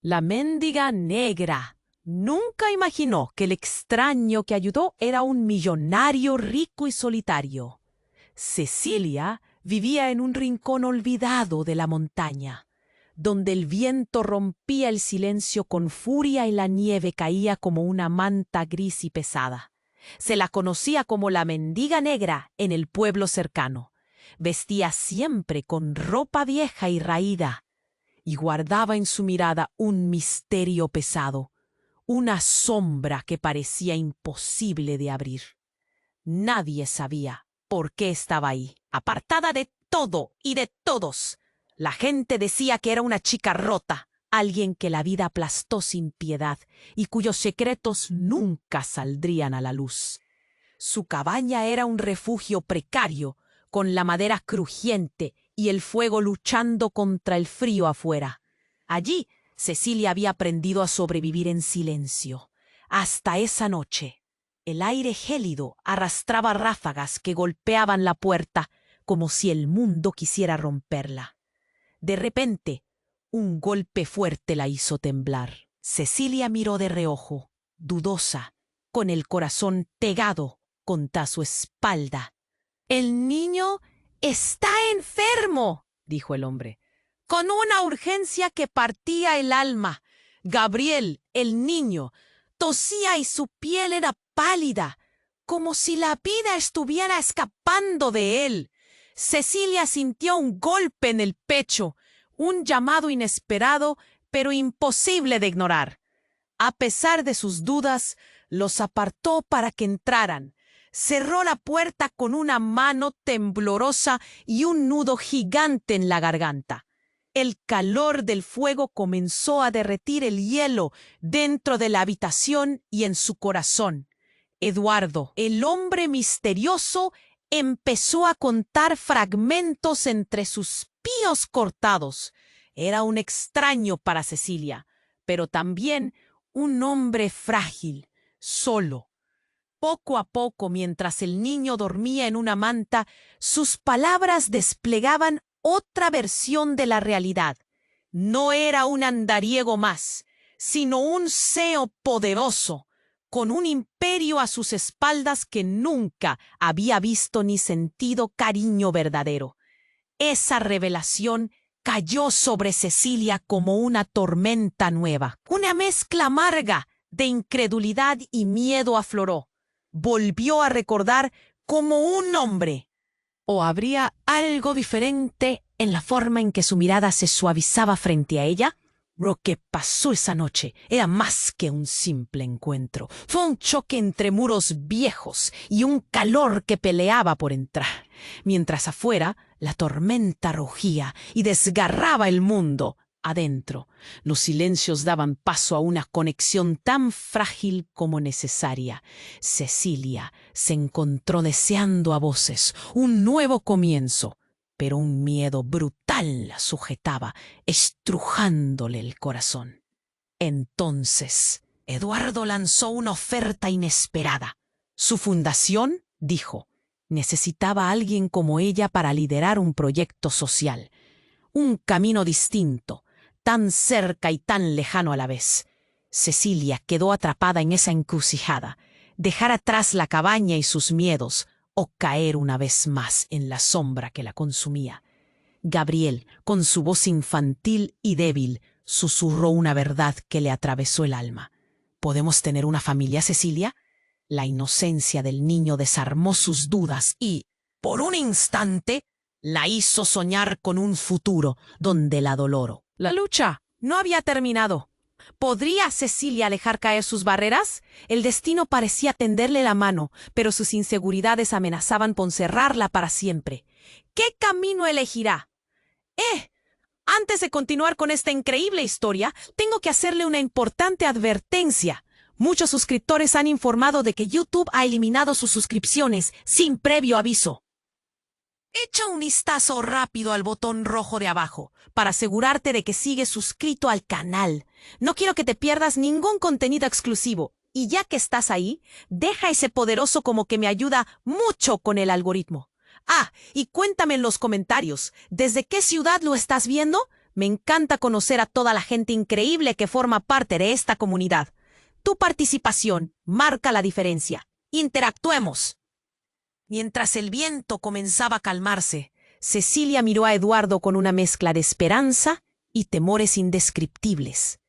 La mendiga negra nunca imaginó que el extraño que ayudó era un millonario rico y solitario. Cecilia vivía en un rincón olvidado de la montaña, donde el viento rompía el silencio con furia y la nieve caía como una manta gris y pesada. Se la conocía como la mendiga negra en el pueblo cercano. Vestía siempre con ropa vieja y raída, y guardaba en su mirada un misterio pesado, una sombra que parecía imposible de abrir. Nadie sabía por qué estaba ahí, apartada de todo y de todos. La gente decía que era una chica rota, alguien que la vida aplastó sin piedad y cuyos secretos nunca saldrían a la luz. Su cabaña era un refugio precario, con la madera crujiente y el fuego luchando contra el frío afuera. Allí, Cecilia había aprendido a sobrevivir en silencio. Hasta esa noche, el aire gélido arrastraba ráfagas que golpeaban la puerta como si el mundo quisiera romperla. De repente, un golpe fuerte la hizo temblar. Cecilia miró de reojo, dudosa, con el corazón pegado contra su espalda. «El niño está enfermo», dijo el hombre, con una urgencia que partía el alma. Gabriel, el niño, tosía y su piel era pálida, como si la vida estuviera escapando de él. Cecilia sintió un golpe en el pecho, un llamado inesperado, pero imposible de ignorar. A pesar de sus dudas, los apartó para que entraran. Cerró la puerta con una mano temblorosa y un nudo gigante en la garganta. El calor del fuego comenzó a derretir el hielo dentro de la habitación y en su corazón. Eduardo, el hombre misterioso, empezó a contar fragmentos entre sus píos cortados. Era un extraño para Cecilia, pero también un hombre frágil, solo. Poco a poco, mientras el niño dormía en una manta, sus palabras desplegaban otra versión de la realidad. No era un andariego más, sino un seo poderoso, con un imperio a sus espaldas que nunca había visto ni sentido cariño verdadero. Esa revelación cayó sobre Cecilia como una tormenta nueva. Una mezcla amarga de incredulidad y miedo afloró. Volvió a recordar como un hombre. ¿O habría algo diferente en la forma en que su mirada se suavizaba frente a ella? Lo que pasó esa noche era más que un simple encuentro. Fue un choque entre muros viejos y un calor que peleaba por entrar, mientras afuera la tormenta rugía y desgarraba el mundo. Adentro, los silencios daban paso a una conexión tan frágil como necesaria. Cecilia se encontró deseando a voces un nuevo comienzo, pero un miedo brutal la sujetaba, estrujándole el corazón. Entonces, Eduardo lanzó una oferta inesperada. Su fundación, dijo, necesitaba a alguien como ella para liderar un proyecto social, un camino distinto, tan cerca y tan lejano a la vez. Cecilia quedó atrapada en esa encrucijada, dejar atrás la cabaña y sus miedos, o caer una vez más en la sombra que la consumía. Gabriel, con su voz infantil y débil, susurró una verdad que le atravesó el alma. ¿Podemos tener una familia, Cecilia? La inocencia del niño desarmó sus dudas y, por un instante, la hizo soñar con un futuro donde la dolor. La lucha no había terminado. ¿Podría Cecilia alejar caer sus barreras? El destino parecía tenderle la mano, pero sus inseguridades amenazaban con cerrarla para siempre. ¿Qué camino elegirá? Antes de continuar con esta increíble historia, tengo que hacerle una importante advertencia. Muchos suscriptores han informado de que YouTube ha eliminado sus suscripciones sin previo aviso. Echa un vistazo rápido al botón rojo de abajo para asegurarte de que sigues suscrito al canal. No quiero que te pierdas ningún contenido exclusivo. Y ya que estás ahí, deja ese poderoso como que me ayuda mucho con el algoritmo. Y cuéntame en los comentarios, ¿desde qué ciudad lo estás viendo? Me encanta conocer a toda la gente increíble que forma parte de esta comunidad. Tu participación marca la diferencia. Interactuemos. Mientras el viento comenzaba a calmarse, Cecilia miró a Eduardo con una mezcla de esperanza y temores indescriptibles.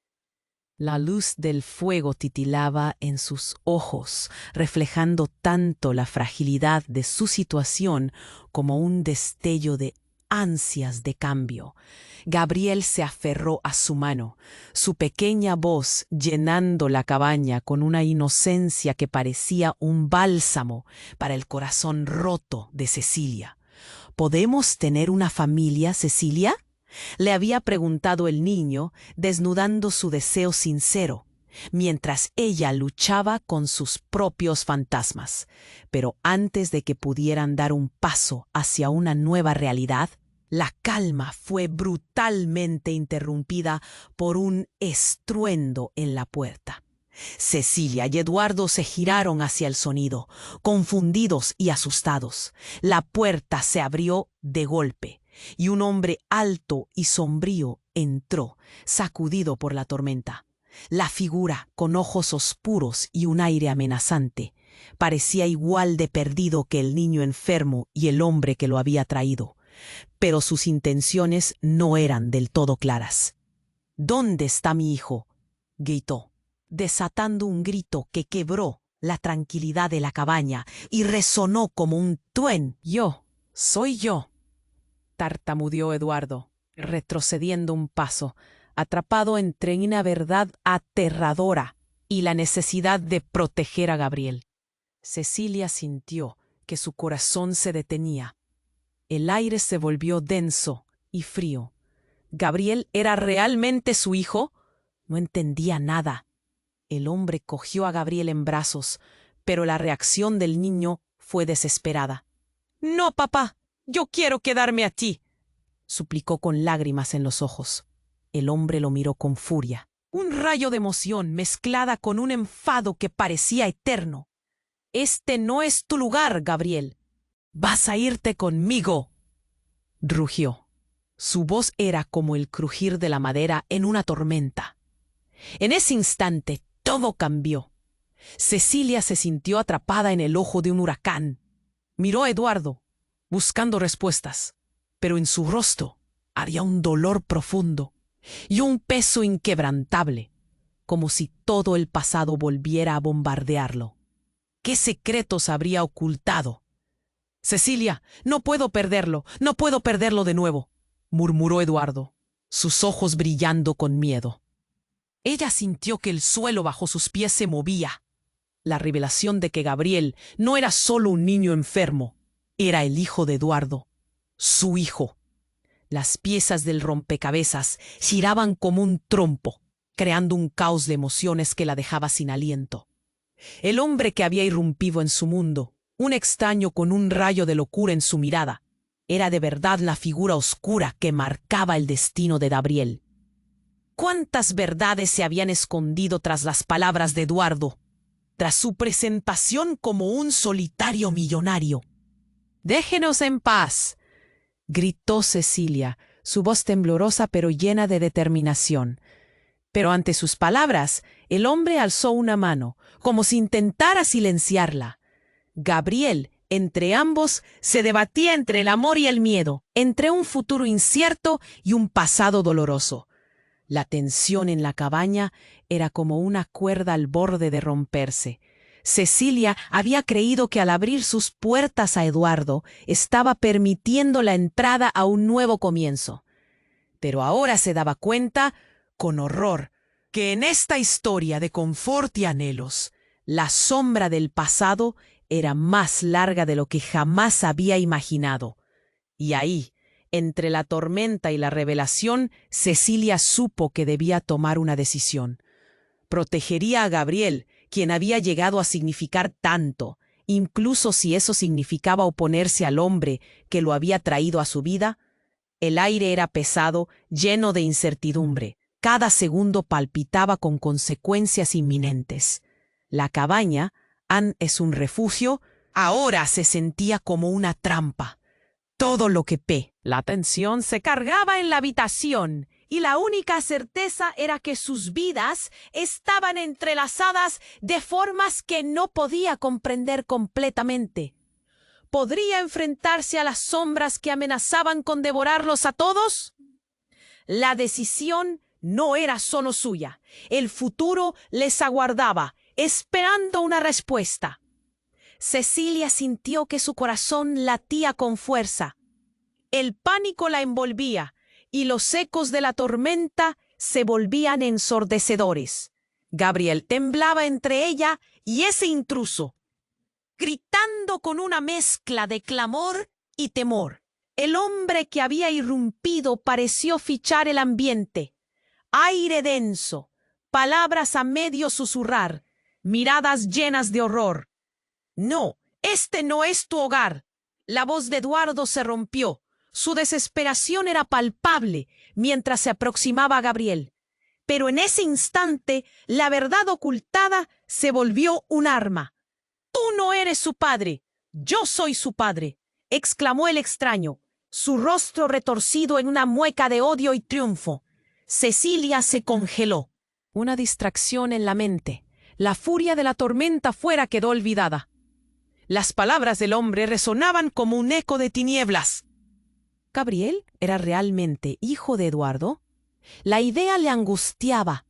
La luz del fuego titilaba en sus ojos, reflejando tanto la fragilidad de su situación como un destello de ansias de cambio. Gabriel se aferró a su mano, su pequeña voz llenando la cabaña con una inocencia que parecía un bálsamo para el corazón roto de Cecilia. ¿Podemos tener una familia, Cecilia?, le había preguntado el niño, desnudando su deseo sincero, mientras ella luchaba con sus propios fantasmas. Pero antes de que pudieran dar un paso hacia una nueva realidad, la calma fue brutalmente interrumpida por un estruendo en la puerta. Cecilia y Eduardo se giraron hacia el sonido, confundidos y asustados. La puerta se abrió de golpe y un hombre alto y sombrío entró, sacudido por la tormenta. La figura, con ojos oscuros y un aire amenazante, parecía igual de perdido que el niño enfermo y el hombre que lo había traído. Pero sus intenciones no eran del todo claras. «¿Dónde está mi hijo?», gritó, desatando un grito que quebró la tranquilidad de la cabaña y resonó como un trueno. «Soy yo», tartamudeó Eduardo, retrocediendo un paso, atrapado entre una verdad aterradora y la necesidad de proteger a Gabriel. Cecilia sintió que su corazón se detenía. El aire se volvió denso y frío. ¿Gabriel era realmente su hijo? No entendía nada. El hombre cogió a Gabriel en brazos, pero la reacción del niño fue desesperada. «No, papá, yo quiero quedarme a ti», suplicó con lágrimas en los ojos. El hombre lo miró con furia, un rayo de emoción mezclada con un enfado que parecía eterno. «Este no es tu lugar, Gabriel. Vas a irte conmigo», rugió. Su voz era como el crujir de la madera en una tormenta. En ese instante todo cambió. Cecilia se sintió atrapada en el ojo de un huracán. Miró a Eduardo, buscando respuestas, pero en su rostro había un dolor profundo y un peso inquebrantable, como si todo el pasado volviera a bombardearlo. ¿Qué secretos habría ocultado? «Cecilia, no puedo perderlo de nuevo», murmuró Eduardo, sus ojos brillando con miedo. Ella sintió que el suelo bajo sus pies se movía. La revelación de que Gabriel no era solo un niño enfermo, era el hijo de Eduardo, su hijo. Las piezas del rompecabezas giraban como un trompo, creando un caos de emociones que la dejaba sin aliento. El hombre que había irrumpido en su mundo, un extraño con un rayo de locura en su mirada, era de verdad la figura oscura que marcaba el destino de Gabriel. ¿Cuántas verdades se habían escondido tras las palabras de Eduardo, tras su presentación como un solitario millonario? «Déjenos en paz», gritó Cecilia, su voz temblorosa pero llena de determinación. Pero ante sus palabras, el hombre alzó una mano, como si intentara silenciarla. Gabriel, entre ambos, se debatía entre el amor y el miedo, entre un futuro incierto y un pasado doloroso. La tensión en la cabaña era como una cuerda al borde de romperse. Cecilia había creído que al abrir sus puertas a Eduardo estaba permitiendo la entrada a un nuevo comienzo. Pero ahora se daba cuenta, con horror, que en esta historia de confort y anhelos, la sombra del pasado era más larga de lo que jamás había imaginado. Y ahí, entre la tormenta y la revelación, Cecilia supo que debía tomar una decisión. Protegería a Gabriel, quien había llegado a significar tanto, incluso si eso significaba oponerse al hombre que lo había traído a su vida. El aire era pesado, lleno de incertidumbre. Cada segundo palpitaba con consecuencias inminentes. La cabaña, es un refugio, ahora se sentía como una trampa. Todo lo que la tensión se cargaba en la habitación y la única certeza era que sus vidas estaban entrelazadas de formas que no podía comprender completamente. ¿Podría enfrentarse a las sombras que amenazaban con devorarlos a todos? La decisión no era solo suya. El futuro les aguardaba, esperando una respuesta. Cecilia sintió que su corazón latía con fuerza. El pánico la envolvía y los ecos de la tormenta se volvían ensordecedores. Gabriel temblaba entre ella y ese intruso, gritando con una mezcla de clamor y temor. El hombre que había irrumpido pareció fichar el ambiente. Aire denso, palabras a medio susurrar, miradas llenas de horror. No, este no es tu hogar. La voz de Eduardo se rompió. Su desesperación era palpable mientras se aproximaba a Gabriel. Pero en ese instante, la verdad ocultada se volvió un arma. «Tú no eres su padre, yo soy su padre», exclamó el extraño, su rostro retorcido en una mueca de odio y triunfo. Cecilia se congeló. Una distracción en la mente. La furia de la tormenta fuera quedó olvidada. Las palabras del hombre resonaban como un eco de tinieblas. ¿Gabriel era realmente hijo de Eduardo? La idea le angustiaba,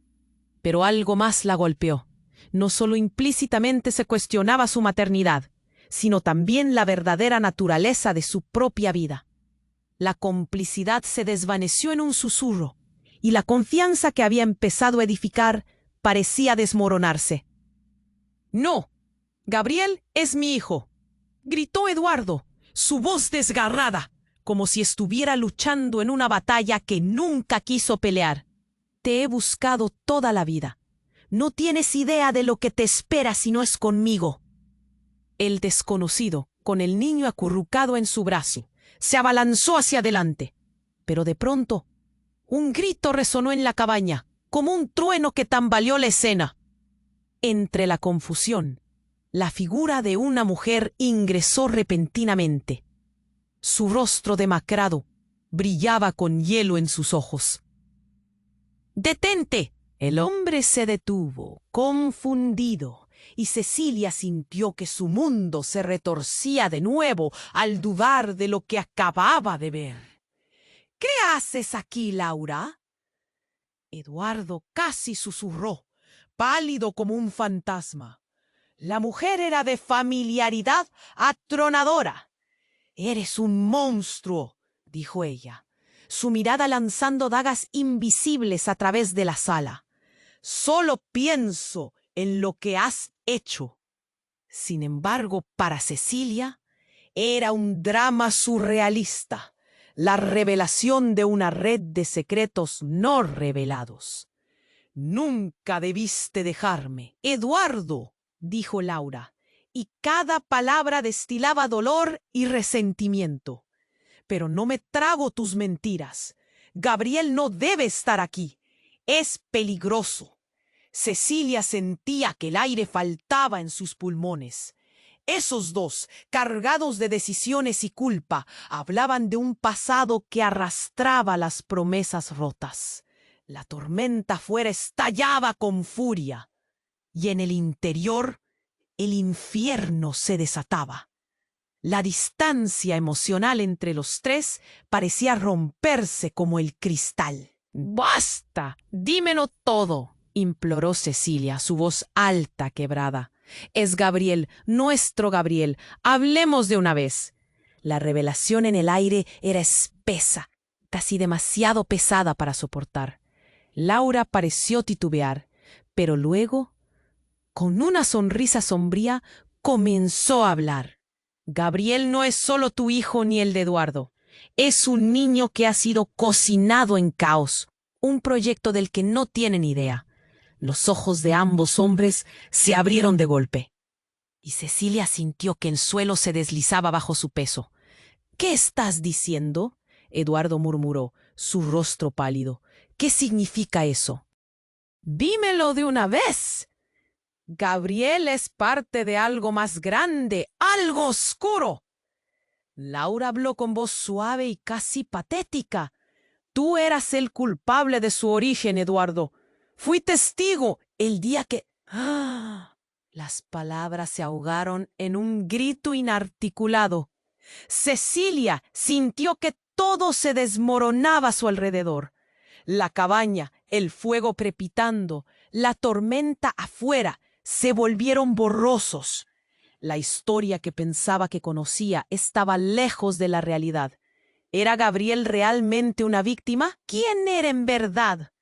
pero algo más la golpeó. No solo implícitamente se cuestionaba su maternidad, sino también la verdadera naturaleza de su propia vida. La complicidad se desvaneció en un susurro, y la confianza que había empezado a edificar parecía desmoronarse. «No, Gabriel es mi hijo», gritó Eduardo, su voz desgarrada, como si estuviera luchando en una batalla que nunca quiso pelear. «Te he buscado toda la vida. No tienes idea de lo que te espera si no es conmigo». El desconocido, con el niño acurrucado en su brazo, se abalanzó hacia adelante. Pero de pronto, un grito resonó en la cabaña, como un trueno que tambaleó la escena. Entre la confusión, la figura de una mujer ingresó repentinamente. Su rostro demacrado brillaba con hielo en sus ojos. «¡Detente!». El hombre se detuvo, confundido, y Cecilia sintió que su mundo se retorcía de nuevo al dudar de lo que acababa de ver. «¿Qué haces aquí, Laura?». Eduardo casi susurró, pálido como un fantasma. La mujer era de familiaridad atronadora. «Eres un monstruo», dijo ella, su mirada lanzando dagas invisibles a través de la sala. «Solo pienso en lo que has hecho». Sin embargo, para Cecilia, era un drama surrealista, la revelación de una red de secretos no revelados. «Nunca debiste dejarme, Eduardo», dijo Laura, y cada palabra destilaba dolor y resentimiento. «Pero no me trago tus mentiras. Gabriel no debe estar aquí. Es peligroso». Cecilia sentía que el aire faltaba en sus pulmones. Esos dos, cargados de decisiones y culpa, hablaban de un pasado que arrastraba las promesas rotas. La tormenta afuera estallaba con furia, y en el interior el infierno se desataba. La distancia emocional entre los tres parecía romperse como el cristal. «¡Basta! Dímelo todo», imploró Cecilia, su voz alta, quebrada. «Es Gabriel, nuestro Gabriel. Hablemos de una vez». La revelación en el aire era espesa, casi demasiado pesada para soportar. Laura pareció titubear, pero luego, con una sonrisa sombría, comenzó a hablar. «Gabriel no es solo tu hijo ni el de Eduardo. Es un niño que ha sido cocinado en caos, un proyecto del que no tienen idea». Los ojos de ambos hombres se abrieron de golpe, y Cecilia sintió que el suelo se deslizaba bajo su peso. «¿Qué estás diciendo?», Eduardo murmuró, su rostro pálido. «¿Qué significa eso?». «Dímelo de una vez». «Gabriel es parte de algo más grande, algo oscuro». Laura habló con voz suave y casi patética. Tú eras el culpable de su origen, Eduardo. Fui testigo el día que... ¡Ah! Las palabras se ahogaron en un grito inarticulado. Cecilia sintió que todo se desmoronaba a su alrededor. La cabaña, el fuego crepitando, la tormenta afuera, se volvieron borrosos. La historia que pensaba que conocía estaba lejos de la realidad. ¿Era Gabriel realmente una víctima? ¿Quién era en verdad?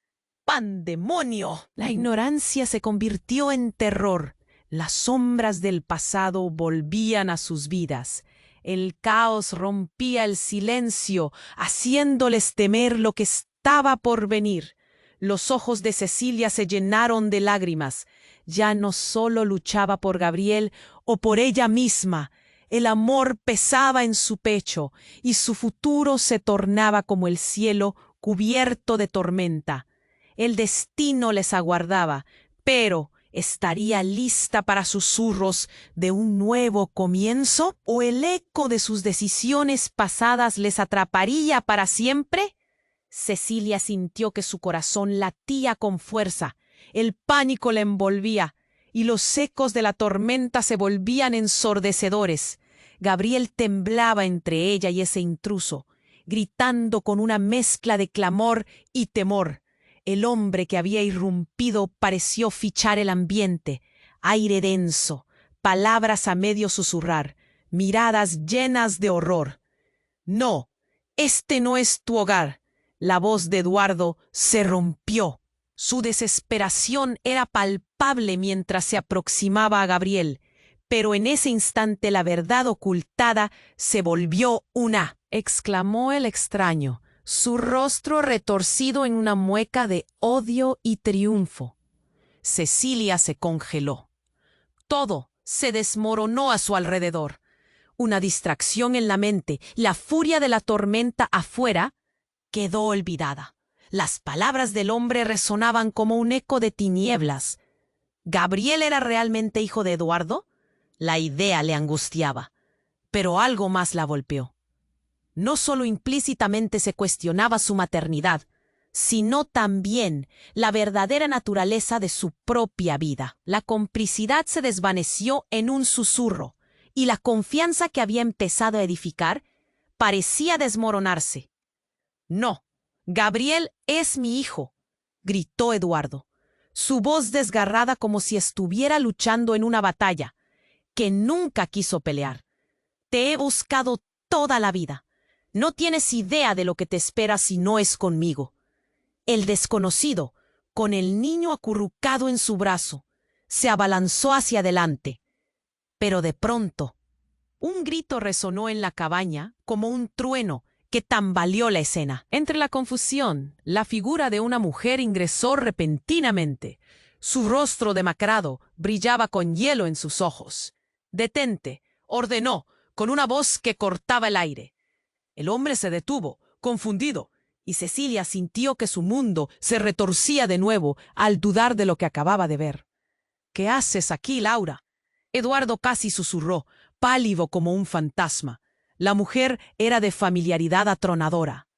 ¡Pandemonio! La ignorancia se convirtió en terror. Las sombras del pasado volvían a sus vidas. El caos rompía el silencio, haciéndoles temer lo que estaba por venir. Los ojos de Cecilia se llenaron de lágrimas. Ya no solo luchaba por Gabriel o por ella misma. El amor pesaba en su pecho y su futuro se tornaba como el cielo cubierto de tormenta. El destino les aguardaba, pero ¿estaría lista para susurros de un nuevo comienzo? ¿O el eco de sus decisiones pasadas les atraparía para siempre? Cecilia sintió que su corazón latía con fuerza. El pánico la envolvía y los ecos de la tormenta se volvían ensordecedores. Gabriel temblaba entre ella y ese intruso, gritando con una mezcla de clamor y temor. El hombre que había irrumpido pareció fichar el ambiente. Aire denso, palabras a medio susurrar, miradas llenas de horror. «No, este no es tu hogar». La voz de Eduardo se rompió. Su desesperación era palpable mientras se aproximaba a Gabriel, pero en ese instante la verdad ocultada se volvió una. Exclamó el extraño, su rostro retorcido en una mueca de odio y triunfo. Cecilia se congeló. Todo se desmoronó a su alrededor. Una distracción en la mente, la furia de la tormenta afuera, quedó olvidada. Las palabras del hombre resonaban como un eco de tinieblas. ¿Gabriel era realmente hijo de Eduardo? La idea le angustiaba, pero algo más la golpeó. No solo implícitamente se cuestionaba su maternidad, sino también la verdadera naturaleza de su propia vida. La complicidad se desvaneció en un susurro, y la confianza que había empezado a edificar parecía desmoronarse. «No, Gabriel es mi hijo», gritó Eduardo, su voz desgarrada como si estuviera luchando en una batalla que nunca quiso pelear. «Te he buscado toda la vida. No tienes idea de lo que te espera si no es conmigo». El desconocido, con el niño acurrucado en su brazo, se abalanzó hacia adelante. Pero de pronto, un grito resonó en la cabaña como un trueno que tambaleó la escena. Entre la confusión, la figura de una mujer ingresó repentinamente. Su rostro demacrado brillaba con hielo en sus ojos. «Detente», ordenó, con una voz que cortaba el aire. El hombre se detuvo, confundido, y Cecilia sintió que su mundo se retorcía de nuevo al dudar de lo que acababa de ver. «¿Qué haces aquí, Laura?». Eduardo casi susurró, pálido como un fantasma. La mujer era de familiaridad atronadora.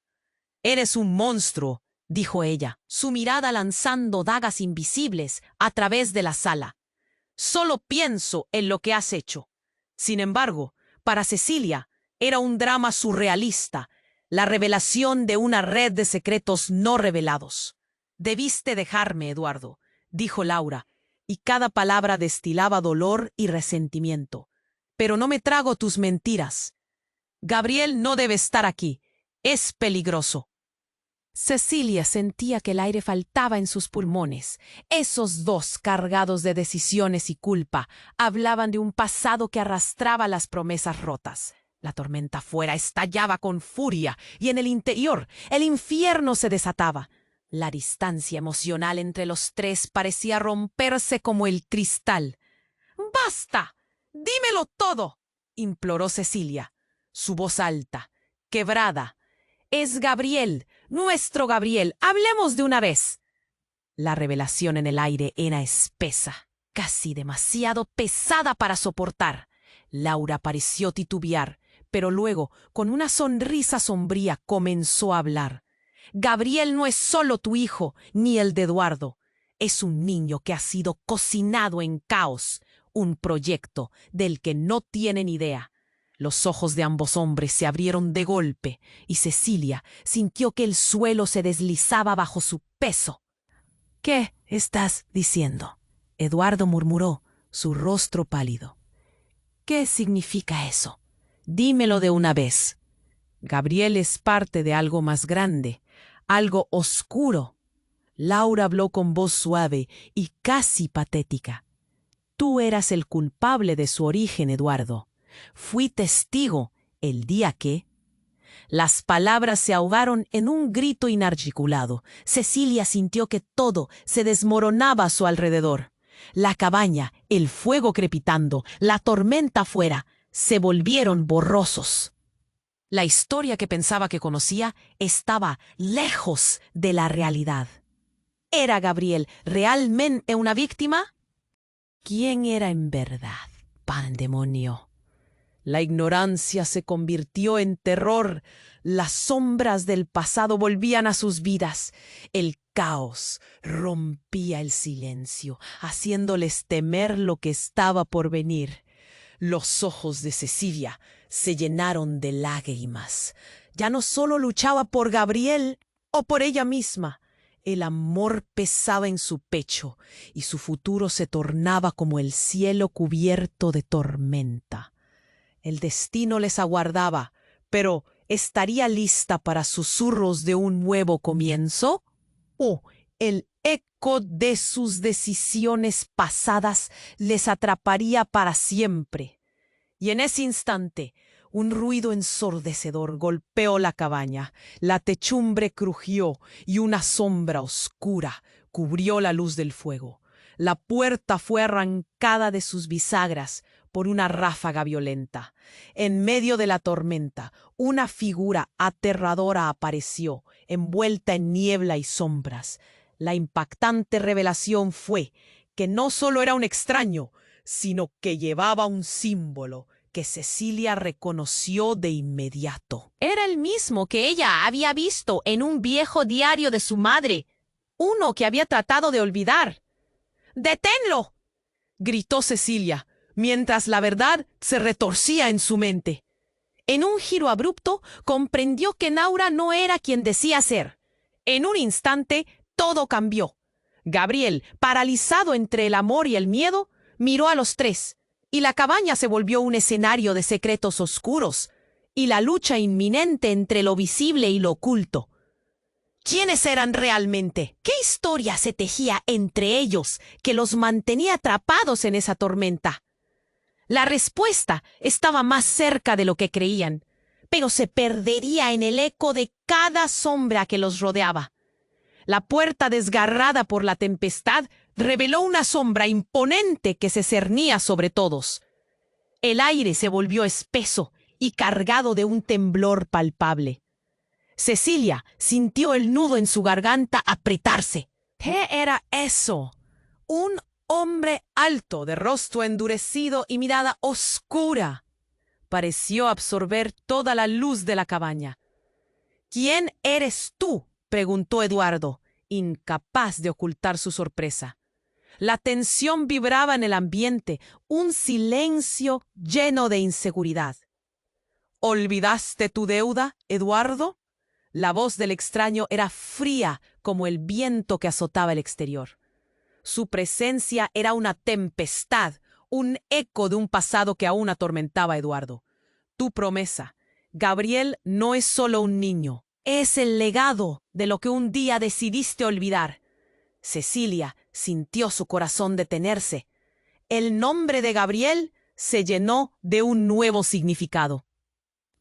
«Eres un monstruo», dijo ella, su mirada lanzando dagas invisibles a través de la sala. «Solo pienso en lo que has hecho». Sin embargo, para Cecilia era un drama surrealista, la revelación de una red de secretos no revelados. «Debiste dejarme, Eduardo», dijo Laura, y cada palabra destilaba dolor y resentimiento. «Pero no me trago tus mentiras. Gabriel no debe estar aquí. Es peligroso». Cecilia sentía que el aire faltaba en sus pulmones. Esos dos, cargados de decisiones y culpa, hablaban de un pasado que arrastraba las promesas rotas. La tormenta afuera estallaba con furia y en el interior el infierno se desataba. La distancia emocional entre los tres parecía romperse como el cristal. «¡Basta! ¡Dímelo todo!», imploró Cecilia, su voz alta, quebrada. «Es Gabriel, nuestro Gabriel. Hablemos de una vez». La revelación en el aire era espesa, casi demasiado pesada para soportar. Laura pareció titubear, pero luego, con una sonrisa sombría, comenzó a hablar. Gabriel no es solo tu hijo, ni el de Eduardo. Es un niño que ha sido cocinado en caos, un proyecto del que no tienen idea. Los ojos de ambos hombres se abrieron de golpe y Cecilia sintió que el suelo se deslizaba bajo su peso. «¿Qué estás diciendo?», Eduardo murmuró, su rostro pálido. «¿Qué significa eso? Dímelo de una vez». «Gabriel es parte de algo más grande, algo oscuro». Laura habló con voz suave y casi patética. «Tú eras el culpable de su origen, Eduardo. Fui testigo el día que...». Las palabras se ahogaron en un grito inarticulado. Cecilia sintió que todo se desmoronaba a su alrededor. La cabaña, el fuego crepitando, la tormenta afuera, se volvieron borrosos. La historia que pensaba que conocía estaba lejos de la realidad. ¿Era Gabriel realmente una víctima? ¿Quién era en verdad? Pandemonio. La ignorancia se convirtió en terror. Las sombras del pasado volvían a sus vidas. El caos rompía el silencio, haciéndoles temer lo que estaba por venir. Los ojos de Cecilia se llenaron de lágrimas. Ya no solo luchaba por Gabriel o por ella misma. El amor pesaba en su pecho y su futuro se tornaba como el cielo cubierto de tormenta. El destino les aguardaba, pero ¿estaría lista para susurros de un nuevo comienzo? ¿O el eco de sus decisiones pasadas les atraparía para siempre? Y en ese instante, un ruido ensordecedor golpeó la cabaña, la techumbre crujió y una sombra oscura cubrió la luz del fuego. La puerta fue arrancada de sus bisagras por una ráfaga violenta. En medio de la tormenta, una figura aterradora apareció, envuelta en niebla y sombras. La impactante revelación fue que no solo era un extraño, sino que llevaba un símbolo que Cecilia reconoció de inmediato. Era el mismo que ella había visto en un viejo diario de su madre, uno que había tratado de olvidar. «¡Deténlo!», gritó Cecilia, mientras la verdad se retorcía en su mente. En un giro abrupto, comprendió que Laura no era quien decía ser. En un instante, todo cambió. Gabriel, paralizado entre el amor y el miedo, miró a los tres, y la cabaña se volvió un escenario de secretos oscuros, y la lucha inminente entre lo visible y lo oculto. ¿Quiénes eran realmente? ¿Qué historia se tejía entre ellos que los mantenía atrapados en esa tormenta? La respuesta estaba más cerca de lo que creían, pero se perdería en el eco de cada sombra que los rodeaba. La puerta desgarrada por la tempestad reveló una sombra imponente que se cernía sobre todos. El aire se volvió espeso y cargado de un temblor palpable. Cecilia sintió el nudo en su garganta apretarse. ¿Qué era eso? Un hombre alto, de rostro endurecido y mirada oscura. Pareció absorber toda la luz de la cabaña. «¿Quién eres tú?», preguntó Eduardo, incapaz de ocultar su sorpresa. La tensión vibraba en el ambiente, un silencio lleno de inseguridad. «¿Olvidaste tu deuda, Eduardo?». La voz del extraño era fría como el viento que azotaba el exterior. Su presencia era una tempestad, un eco de un pasado que aún atormentaba a Eduardo. «Tu promesa. Gabriel no es solo un niño, es el legado de lo que un día decidiste olvidar». Cecilia sintió su corazón detenerse. El nombre de Gabriel se llenó de un nuevo significado.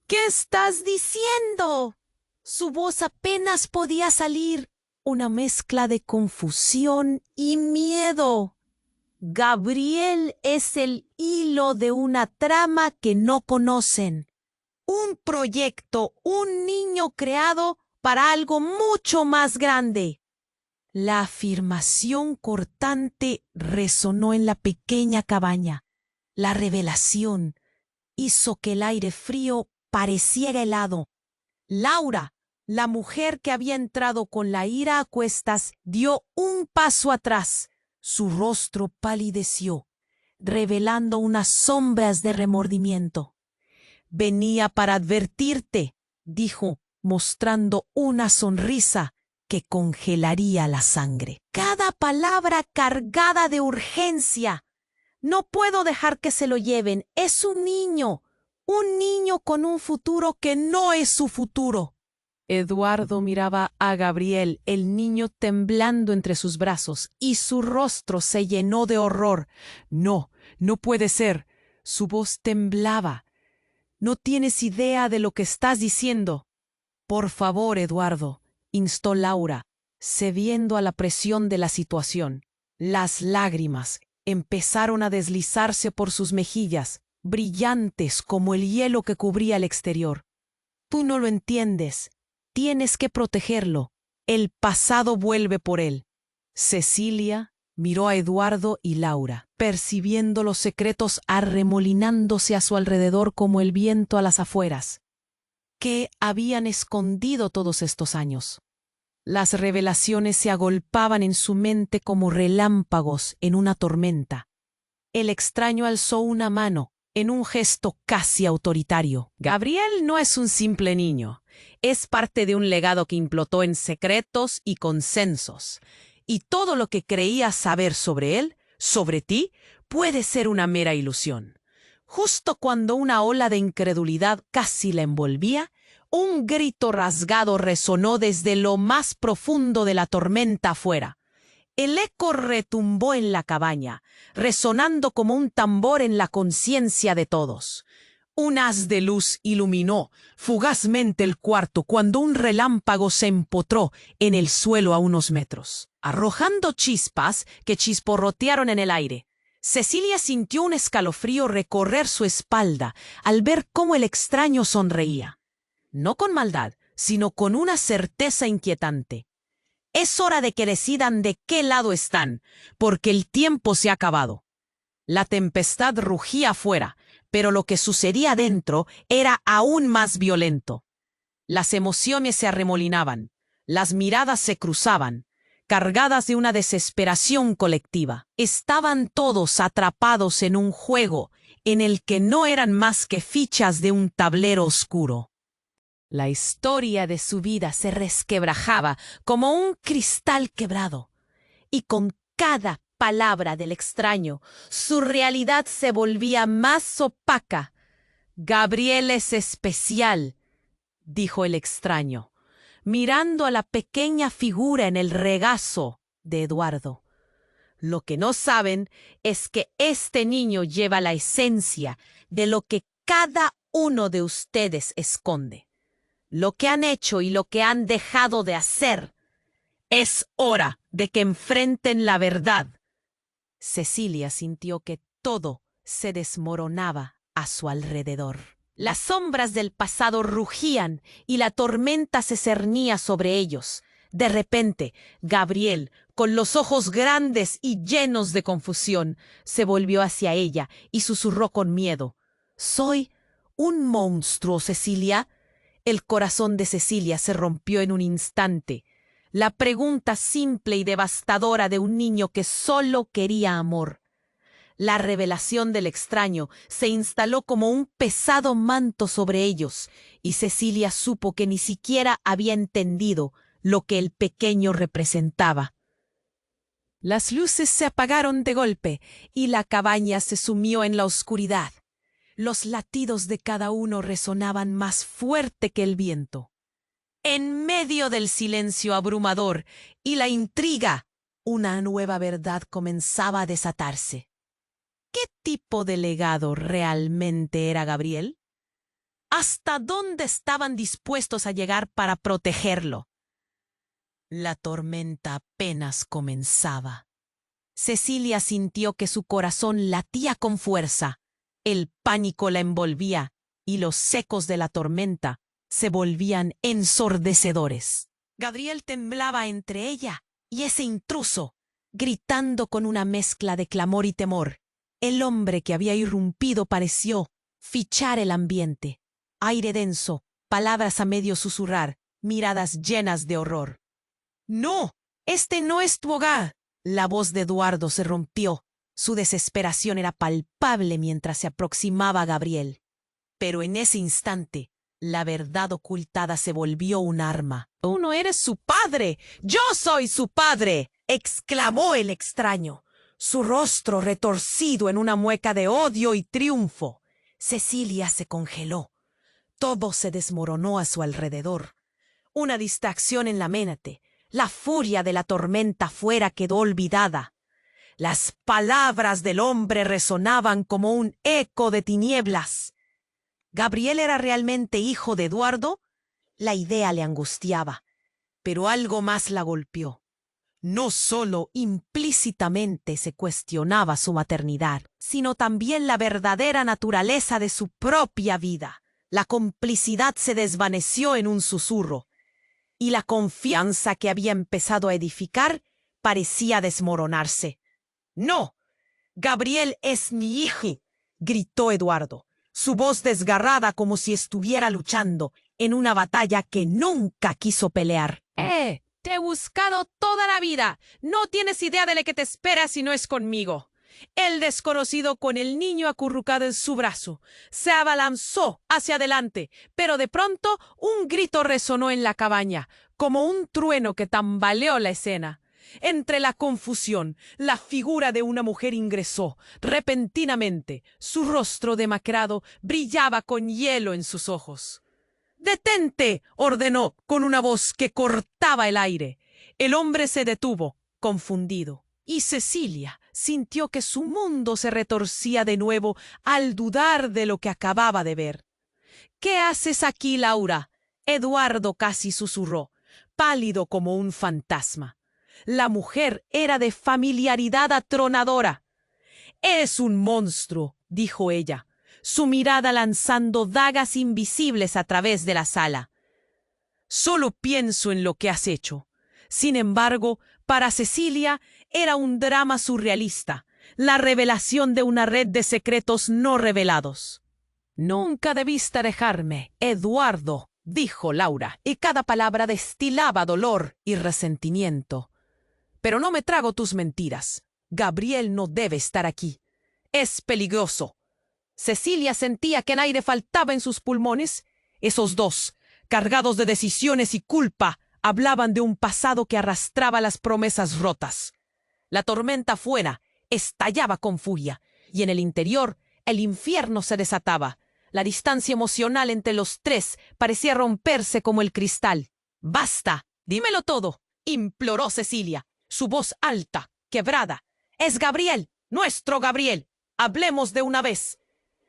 «¿Qué estás diciendo?». Su voz apenas podía salir, una mezcla de confusión y miedo. «Gabriel es el hilo de una trama que no conocen. Un proyecto, un niño creado para algo mucho más grande». La afirmación cortante resonó en la pequeña cabaña. La revelación hizo que el aire frío pareciera helado. Laura La mujer que había entrado con la ira a cuestas dio un paso atrás. Su rostro palideció, revelando unas sombras de remordimiento. «Venía para advertirte», dijo, mostrando una sonrisa que congelaría la sangre. Cada palabra cargada de urgencia. «No puedo dejar que se lo lleven. Es un niño con un futuro que no es su futuro». Eduardo miraba a Gabriel, el niño temblando entre sus brazos, y su rostro se llenó de horror. «No, no puede ser». Su voz temblaba. «No tienes idea de lo que estás diciendo». «Por favor, Eduardo», instó Laura, cediendo a la presión de la situación. Las lágrimas empezaron a deslizarse por sus mejillas, brillantes como el hielo que cubría el exterior. «Tú no lo entiendes. Tienes que protegerlo. El pasado vuelve por él». Cecilia miró a Eduardo y Laura, percibiendo los secretos arremolinándose a su alrededor como el viento a las afueras. ¿Qué habían escondido todos estos años? Las revelaciones se agolpaban en su mente como relámpagos en una tormenta. El extraño alzó una mano en un gesto casi autoritario. «Gabriel no es un simple niño. Es parte de un legado que implotó en secretos y consensos. Y todo lo que creías saber sobre él, sobre ti, puede ser una mera ilusión». Justo cuando una ola de incredulidad casi la envolvía, un grito rasgado resonó desde lo más profundo de la tormenta afuera. El eco retumbó en la cabaña, resonando como un tambor en la conciencia de todos. Un haz de luz iluminó fugazmente el cuarto cuando un relámpago se empotró en el suelo a unos metros, arrojando chispas que chisporrotearon en el aire. Cecilia sintió un escalofrío recorrer su espalda al ver cómo el extraño sonreía. No con maldad, sino con una certeza inquietante. «Es hora de que decidan de qué lado están, porque el tiempo se ha acabado». La tempestad rugía afuera, pero lo que sucedía dentro era aún más violento. Las emociones se arremolinaban, las miradas se cruzaban, cargadas de una desesperación colectiva. Estaban todos atrapados en un juego en el que no eran más que fichas de un tablero oscuro. La historia de su vida se resquebrajaba como un cristal quebrado, y con cada palabra del extraño, su realidad se volvía más opaca. «Gabriel es especial», dijo el extraño, mirando a la pequeña figura en el regazo de Eduardo. «Lo que no saben es que este niño lleva la esencia de lo que cada uno de ustedes esconde. Lo que han hecho y lo que han dejado de hacer. Es hora de que enfrenten la verdad». Cecilia sintió que todo se desmoronaba a su alrededor. Las sombras del pasado rugían y la tormenta se cernía sobre ellos. De repente, Gabriel, con los ojos grandes y llenos de confusión, se volvió hacia ella y susurró con miedo: «¿Soy un monstruo, Cecilia?» El corazón de Cecilia se rompió en un instante. La pregunta simple y devastadora de un niño que solo quería amor. La revelación del extraño se instaló como un pesado manto sobre ellos, y Cecilia supo que ni siquiera había entendido lo que el pequeño representaba. Las luces se apagaron de golpe y la cabaña se sumió en la oscuridad. Los latidos de cada uno resonaban más fuerte que el viento. En medio del silencio abrumador y la intriga, una nueva verdad comenzaba a desatarse. ¿Qué tipo de legado realmente era Gabriel? ¿Hasta dónde estaban dispuestos a llegar para protegerlo? La tormenta apenas comenzaba. Cecilia sintió que su corazón latía con fuerza. El pánico la envolvía y los ecos de la tormenta se volvían ensordecedores. Gabriel temblaba entre ella y ese intruso, gritando con una mezcla de clamor y temor. El hombre que había irrumpido pareció fichar el ambiente. Aire denso, palabras a medio susurrar, miradas llenas de horror. «No, este no es tu hogar». La voz de Eduardo se rompió. Su desesperación era palpable mientras se aproximaba a Gabriel. Pero en ese instante, la verdad ocultada se volvió un arma. «Tú no eres su padre. ¡Yo soy su padre!», exclamó el extraño, su rostro retorcido en una mueca de odio y triunfo. Cecilia se congeló. Todo se desmoronó a su alrededor. Una distracción en la mente. La furia de la tormenta afuera quedó olvidada. Las palabras del hombre resonaban como un eco de tinieblas. ¿Gabriel era realmente hijo de Eduardo? La idea le angustiaba, pero algo más la golpeó. No solo implícitamente se cuestionaba su maternidad, sino también la verdadera naturaleza de su propia vida. La complicidad se desvaneció en un susurro, y la confianza que había empezado a edificar parecía desmoronarse. «No, Gabriel es mi hijo», gritó Eduardo, su voz desgarrada como si estuviera luchando en una batalla que nunca quiso pelear. Te he buscado toda la vida. No tienes idea de lo que te espera si no es conmigo». El desconocido, con el niño acurrucado en su brazo, se abalanzó hacia adelante, pero de pronto un grito resonó en la cabaña, como un trueno que tambaleó la escena. Entre la confusión, la figura de una mujer ingresó. Repentinamente, su rostro demacrado brillaba con hielo en sus ojos. «¡Detente!», ordenó con una voz que cortaba el aire. El hombre se detuvo, confundido, y Cecilia sintió que su mundo se retorcía de nuevo al dudar de lo que acababa de ver. «¿Qué haces aquí, Laura?», Eduardo casi susurró, pálido como un fantasma. La mujer era de familiaridad atronadora. «Es un monstruo», dijo ella, su mirada lanzando dagas invisibles a través de la sala. «Solo pienso en lo que has hecho». Sin embargo, para Cecilia era un drama surrealista, la revelación de una red de secretos no revelados. «Nunca debiste dejarme, Eduardo», dijo Laura, y cada palabra destilaba dolor y resentimiento. «Pero no me trago tus mentiras. Gabriel no debe estar aquí. Es peligroso». Cecilia sentía que el aire faltaba en sus pulmones. Esos dos, cargados de decisiones y culpa, hablaban de un pasado que arrastraba las promesas rotas. La tormenta afuera estallaba con furia, y en el interior el infierno se desataba. La distancia emocional entre los tres parecía romperse como el cristal. «Basta, dímelo todo», imploró Cecilia, su voz alta, quebrada. «Es Gabriel, nuestro Gabriel. Hablemos de una vez».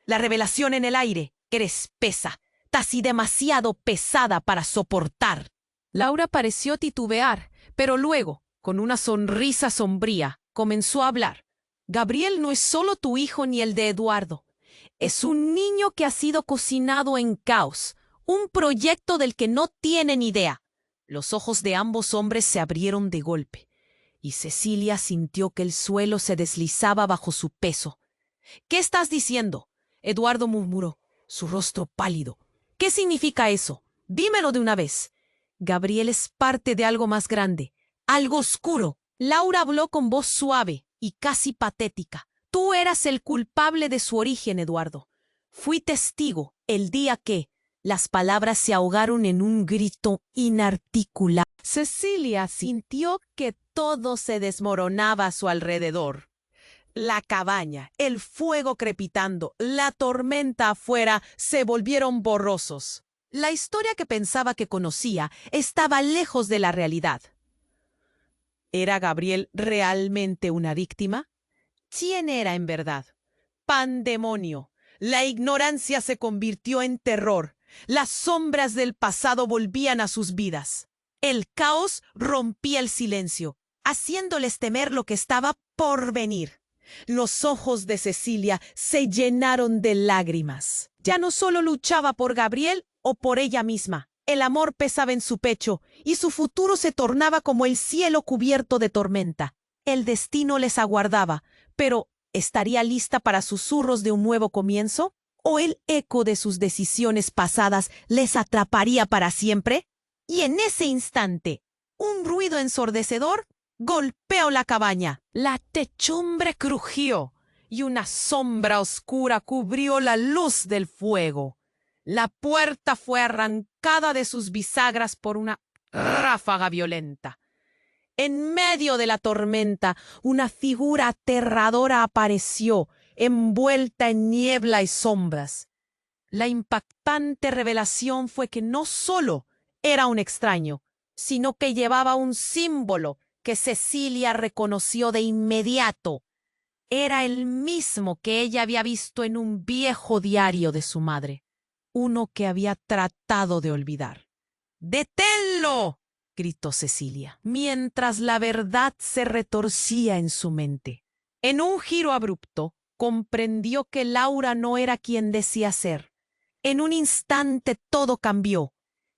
La revelación en el aire era espesa, casi demasiado pesada para soportar. Laura pareció titubear, pero luego, con una sonrisa sombría, comenzó a hablar. «Gabriel no es solo tu hijo ni el de Eduardo. Es un niño que ha sido cocinado en caos, un proyecto del que no tienen idea». Los ojos de ambos hombres se abrieron de golpe, y Cecilia sintió que el suelo se deslizaba bajo su peso. «¿Qué estás diciendo?», Eduardo murmuró, su rostro pálido. «¿Qué significa eso? Dímelo de una vez». «Gabriel es parte de algo más grande, algo oscuro». Laura habló con voz suave y casi patética. «Tú eras el culpable de su origen, Eduardo. Fui testigo el día que…». Las palabras se ahogaron en un grito inarticulado. Cecilia sintió que todo se desmoronaba a su alrededor. La cabaña, el fuego crepitando, la tormenta afuera se volvieron borrosos. La historia que pensaba que conocía estaba lejos de la realidad. ¿Era Gabriel realmente una víctima? ¿Quién era en verdad? Pandemonio. La ignorancia se convirtió en terror. Las sombras del pasado volvían a sus vidas. El caos rompía el silencio, haciéndoles temer lo que estaba por venir. Los ojos de Cecilia se llenaron de lágrimas. Ya no solo luchaba por Gabriel o por ella misma. El amor pesaba en su pecho y su futuro se tornaba como el cielo cubierto de tormenta. El destino les aguardaba, pero ¿estaría lista para susurros de un nuevo comienzo? ¿O el eco de sus decisiones pasadas les atraparía para siempre? Y en ese instante, un ruido ensordecedor golpeó la cabaña. La techumbre crujió y una sombra oscura cubrió la luz del fuego. La puerta fue arrancada de sus bisagras por una ráfaga violenta. En medio de la tormenta, una figura aterradora apareció, envuelta en niebla y sombras. La impactante revelación fue que no solo era un extraño, sino que llevaba un símbolo que Cecilia reconoció de inmediato. Era el mismo que ella había visto en un viejo diario de su madre, uno que había tratado de olvidar. ¡Deténlo!, gritó Cecilia, mientras la verdad se retorcía en su mente. En un giro abrupto, comprendió que Laura no era quien decía ser. En un instante todo cambió.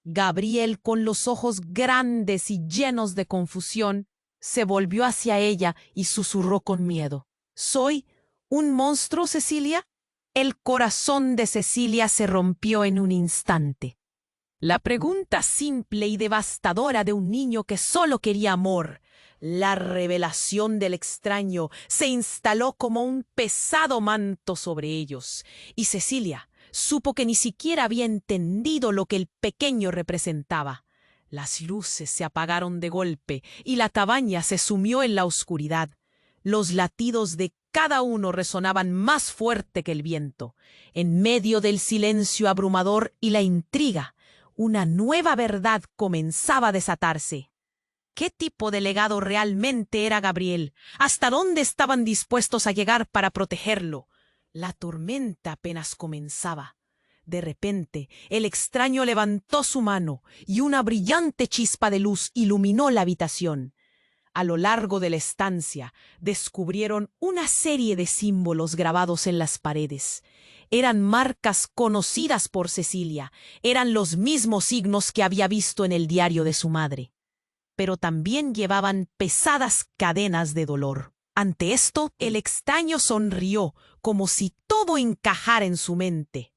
Gabriel, con los ojos grandes y llenos de confusión, se volvió hacia ella y susurró con miedo. ¿Soy un monstruo, Cecilia? El corazón de Cecilia se rompió en un instante. La pregunta simple y devastadora de un niño que solo quería amor, la revelación del extraño, se instaló como un pesado manto sobre ellos, y Cecilia supo que ni siquiera había entendido lo que el pequeño representaba. Las luces se apagaron de golpe y la cabaña se sumió en la oscuridad. Los latidos de cada uno resonaban más fuerte que el viento. En medio del silencio abrumador y la intriga, una nueva verdad comenzaba a desatarse. ¿Qué tipo de legado realmente era Gabriel? ¿Hasta dónde estaban dispuestos a llegar para protegerlo? La tormenta apenas comenzaba. De repente, el extraño levantó su mano y una brillante chispa de luz iluminó la habitación. A lo largo de la estancia, descubrieron una serie de símbolos grabados en las paredes. Eran marcas conocidas por Cecilia, eran los mismos signos que había visto en el diario de su madre. Pero también llevaban pesadas cadenas de dolor. Ante esto, el extraño sonrió, como si todo encajara en su mente.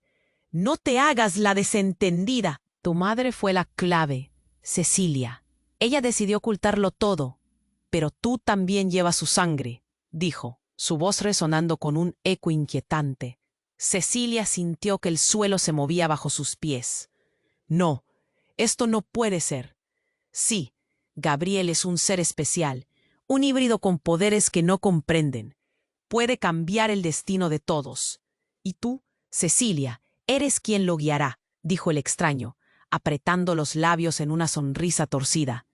No te hagas la desentendida. Tu madre fue la clave, Cecilia. Ella decidió ocultarlo todo, pero tú también llevas su sangre, dijo, su voz resonando con un eco inquietante. Cecilia sintió que el suelo se movía bajo sus pies. No, esto no puede ser. Sí, Gabriel es un ser especial, un híbrido con poderes que no comprenden. Puede cambiar el destino de todos. Y tú, Cecilia, eres quien lo guiará, dijo el extraño, apretando los labios en una sonrisa torcida.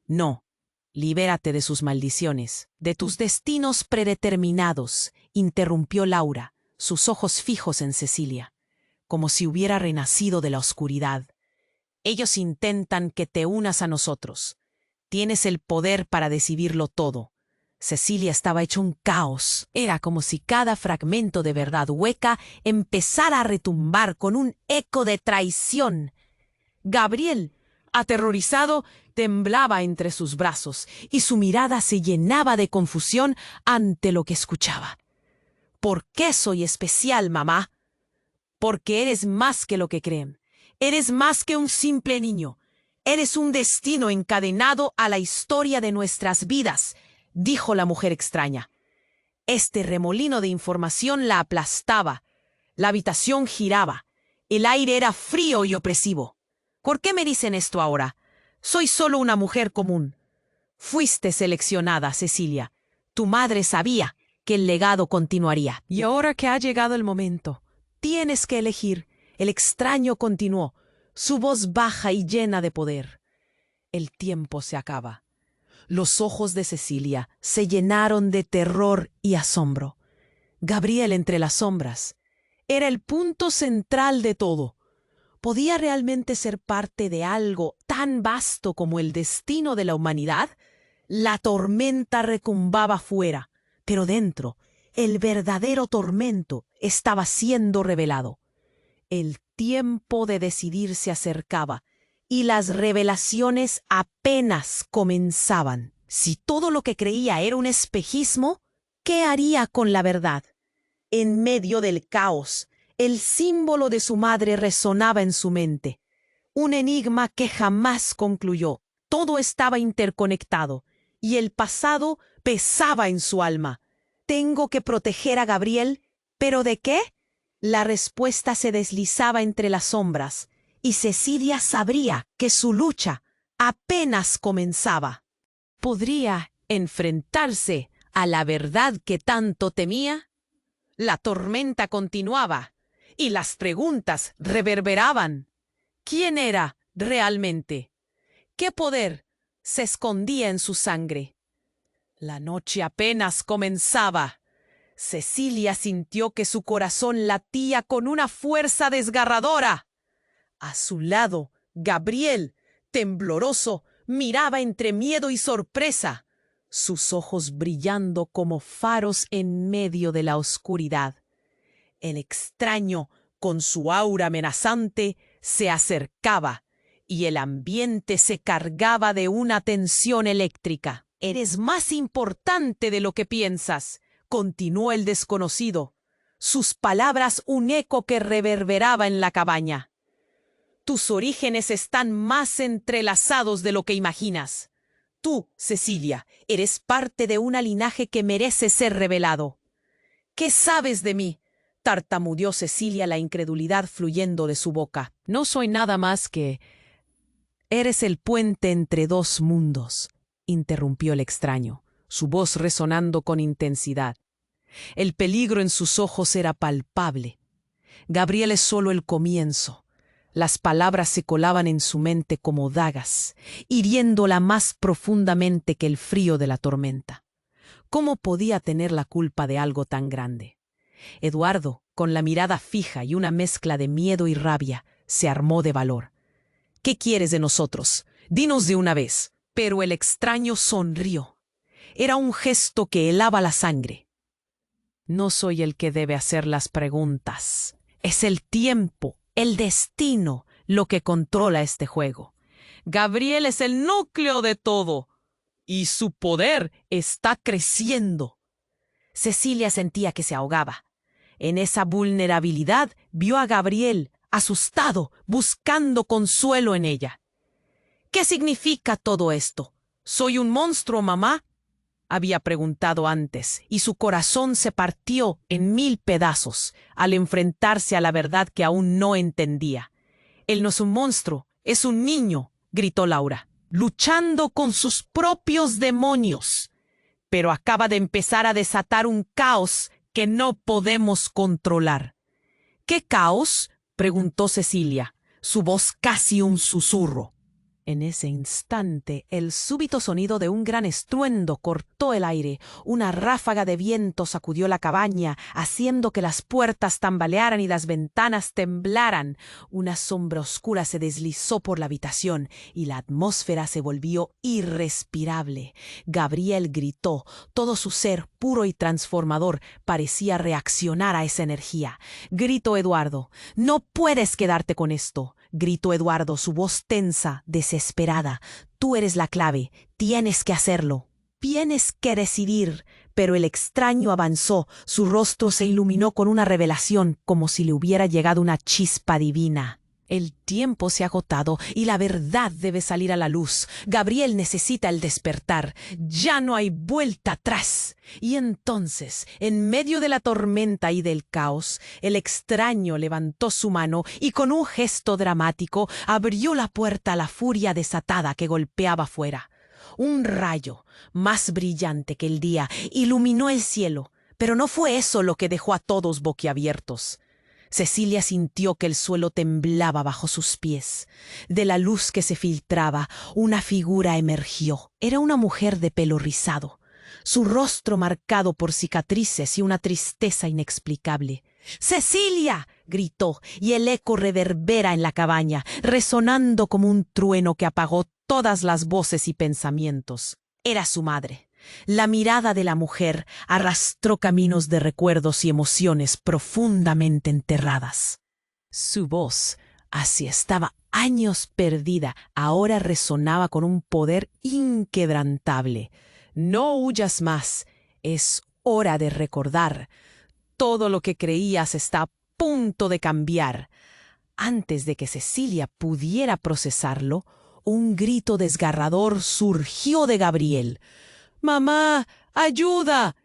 No, libérate de sus maldiciones, de tus destinos predeterminados, interrumpió Laura, sus ojos fijos en Cecilia, como si hubiera renacido de la oscuridad. Ellos intentan que te unas a nosotros. Tienes el poder para decidirlo todo. Cecilia estaba hecho un caos. Era como si cada fragmento de verdad hueca empezara a retumbar con un eco de traición. Gabriel, aterrorizado, temblaba entre sus brazos y su mirada se llenaba de confusión ante lo que escuchaba. ¿Por qué soy especial, mamá? Porque eres más que lo que creen. Eres más que un simple niño. Eres un destino encadenado a la historia de nuestras vidas, dijo la mujer extraña. Este remolino de información la aplastaba. La habitación giraba. El aire era frío y opresivo. ¿Por qué me dicen esto ahora? Soy solo una mujer común. Fuiste seleccionada, Cecilia. Tu madre sabía que el legado continuaría. Y ahora que ha llegado el momento, tienes que elegir. El extraño continuó, su voz baja y llena de poder. El tiempo se acaba. Los ojos de Cecilia se llenaron de terror y asombro. Gabriel entre las sombras era el punto central de todo. ¿Podía realmente ser parte de algo tan vasto como el destino de la humanidad? La tormenta retumbaba fuera, pero dentro, el verdadero tormento estaba siendo revelado. El tiempo de decidir se acercaba y las revelaciones apenas comenzaban. Si todo lo que creía era un espejismo, ¿qué haría con la verdad? En medio del caos, el símbolo de su madre resonaba en su mente. Un enigma que jamás concluyó. Todo estaba interconectado, y el pasado pesaba en su alma. ¿Tengo que proteger a Gabriel? ¿Pero de qué? La respuesta se deslizaba entre las sombras, y Cecilia sabría que su lucha apenas comenzaba. ¿Podría enfrentarse a la verdad que tanto temía? La tormenta continuaba, y las preguntas reverberaban. ¿Quién era realmente? ¿Qué poder se escondía en su sangre? La noche apenas comenzaba. Cecilia sintió que su corazón latía con una fuerza desgarradora. A su lado, Gabriel, tembloroso, miraba entre miedo y sorpresa, sus ojos brillando como faros en medio de la oscuridad. El extraño, con su aura amenazante, se acercaba, y el ambiente se cargaba de una tensión eléctrica. «Eres más importante de lo que piensas», continuó el desconocido, sus palabras un eco que reverberaba en la cabaña. «Tus orígenes están más entrelazados de lo que imaginas. Tú, Cecilia, eres parte de un linaje que merece ser revelado». «¿Qué sabes de mí?», tartamudeó Cecilia, la incredulidad fluyendo de su boca. «No soy nada más que... Eres el puente entre dos mundos», interrumpió el extraño, su voz resonando con intensidad. El peligro en sus ojos era palpable. «Gabriel es solo el comienzo». Las palabras se colaban en su mente como dagas, hiriéndola más profundamente que el frío de la tormenta. ¿Cómo podía tener la culpa de algo tan grande? Eduardo, con la mirada fija y una mezcla de miedo y rabia, se armó de valor. «¿Qué quieres de nosotros? Dinos de una vez». Pero el extraño sonrió. Era un gesto que helaba la sangre. «No soy el que debe hacer las preguntas. Es el tiempo, el destino, lo que controla este juego. Gabriel es el núcleo de todo, y su poder está creciendo». Cecilia sentía que se ahogaba. En esa vulnerabilidad vio a Gabriel, asustado, buscando consuelo en ella. «¿Qué significa todo esto? ¿Soy un monstruo, mamá?», había preguntado antes, y su corazón se partió en 1000 pedazos al enfrentarse a la verdad que aún no entendía. «Él no es un monstruo, es un niño», gritó Laura, luchando con sus propios demonios. «Pero acaba de empezar a desatar un caos que no podemos controlar». «¿Qué caos?», preguntó Cecilia, su voz casi un susurro. En ese instante, el súbito sonido de un gran estruendo cortó el aire. Una ráfaga de viento sacudió la cabaña, haciendo que las puertas tambalearan y las ventanas temblaran. Una sombra oscura se deslizó por la habitación y la atmósfera se volvió irrespirable. Gabriel gritó. Todo su ser, puro y transformador, parecía reaccionar a esa energía. Gritó Eduardo. «No puedes quedarte con esto», gritó Eduardo, su voz tensa, desesperada. «Tú eres la clave. Tienes que hacerlo. Tienes que decidir». Pero el extraño avanzó. Su rostro se iluminó con una revelación, como si le hubiera llegado una chispa divina. «El tiempo se ha agotado y la verdad debe salir a la luz. Gabriel necesita el despertar. Ya no hay vuelta atrás». Y entonces, en medio de la tormenta y del caos, el extraño levantó su mano y con un gesto dramático abrió la puerta a la furia desatada que golpeaba fuera. Un rayo, más brillante que el día, iluminó el cielo, pero no fue eso lo que dejó a todos boquiabiertos. Cecilia sintió que el suelo temblaba bajo sus pies. De la luz que se filtraba, una figura emergió. Era una mujer de pelo rizado, su rostro marcado por cicatrices y una tristeza inexplicable. «¡Cecilia!», gritó, y el eco reverbera en la cabaña, resonando como un trueno que apagó todas las voces y pensamientos. Era su madre. La mirada de la mujer arrastró caminos de recuerdos y emociones profundamente enterradas. Su voz, así estaba años perdida, ahora resonaba con un poder inquebrantable. «No huyas más. Es hora de recordar. Todo lo que creías está a punto de cambiar. Antes de que Cecilia pudiera procesarlo, un grito desgarrador surgió de Gabriel. «¡Mamá, ayuda!»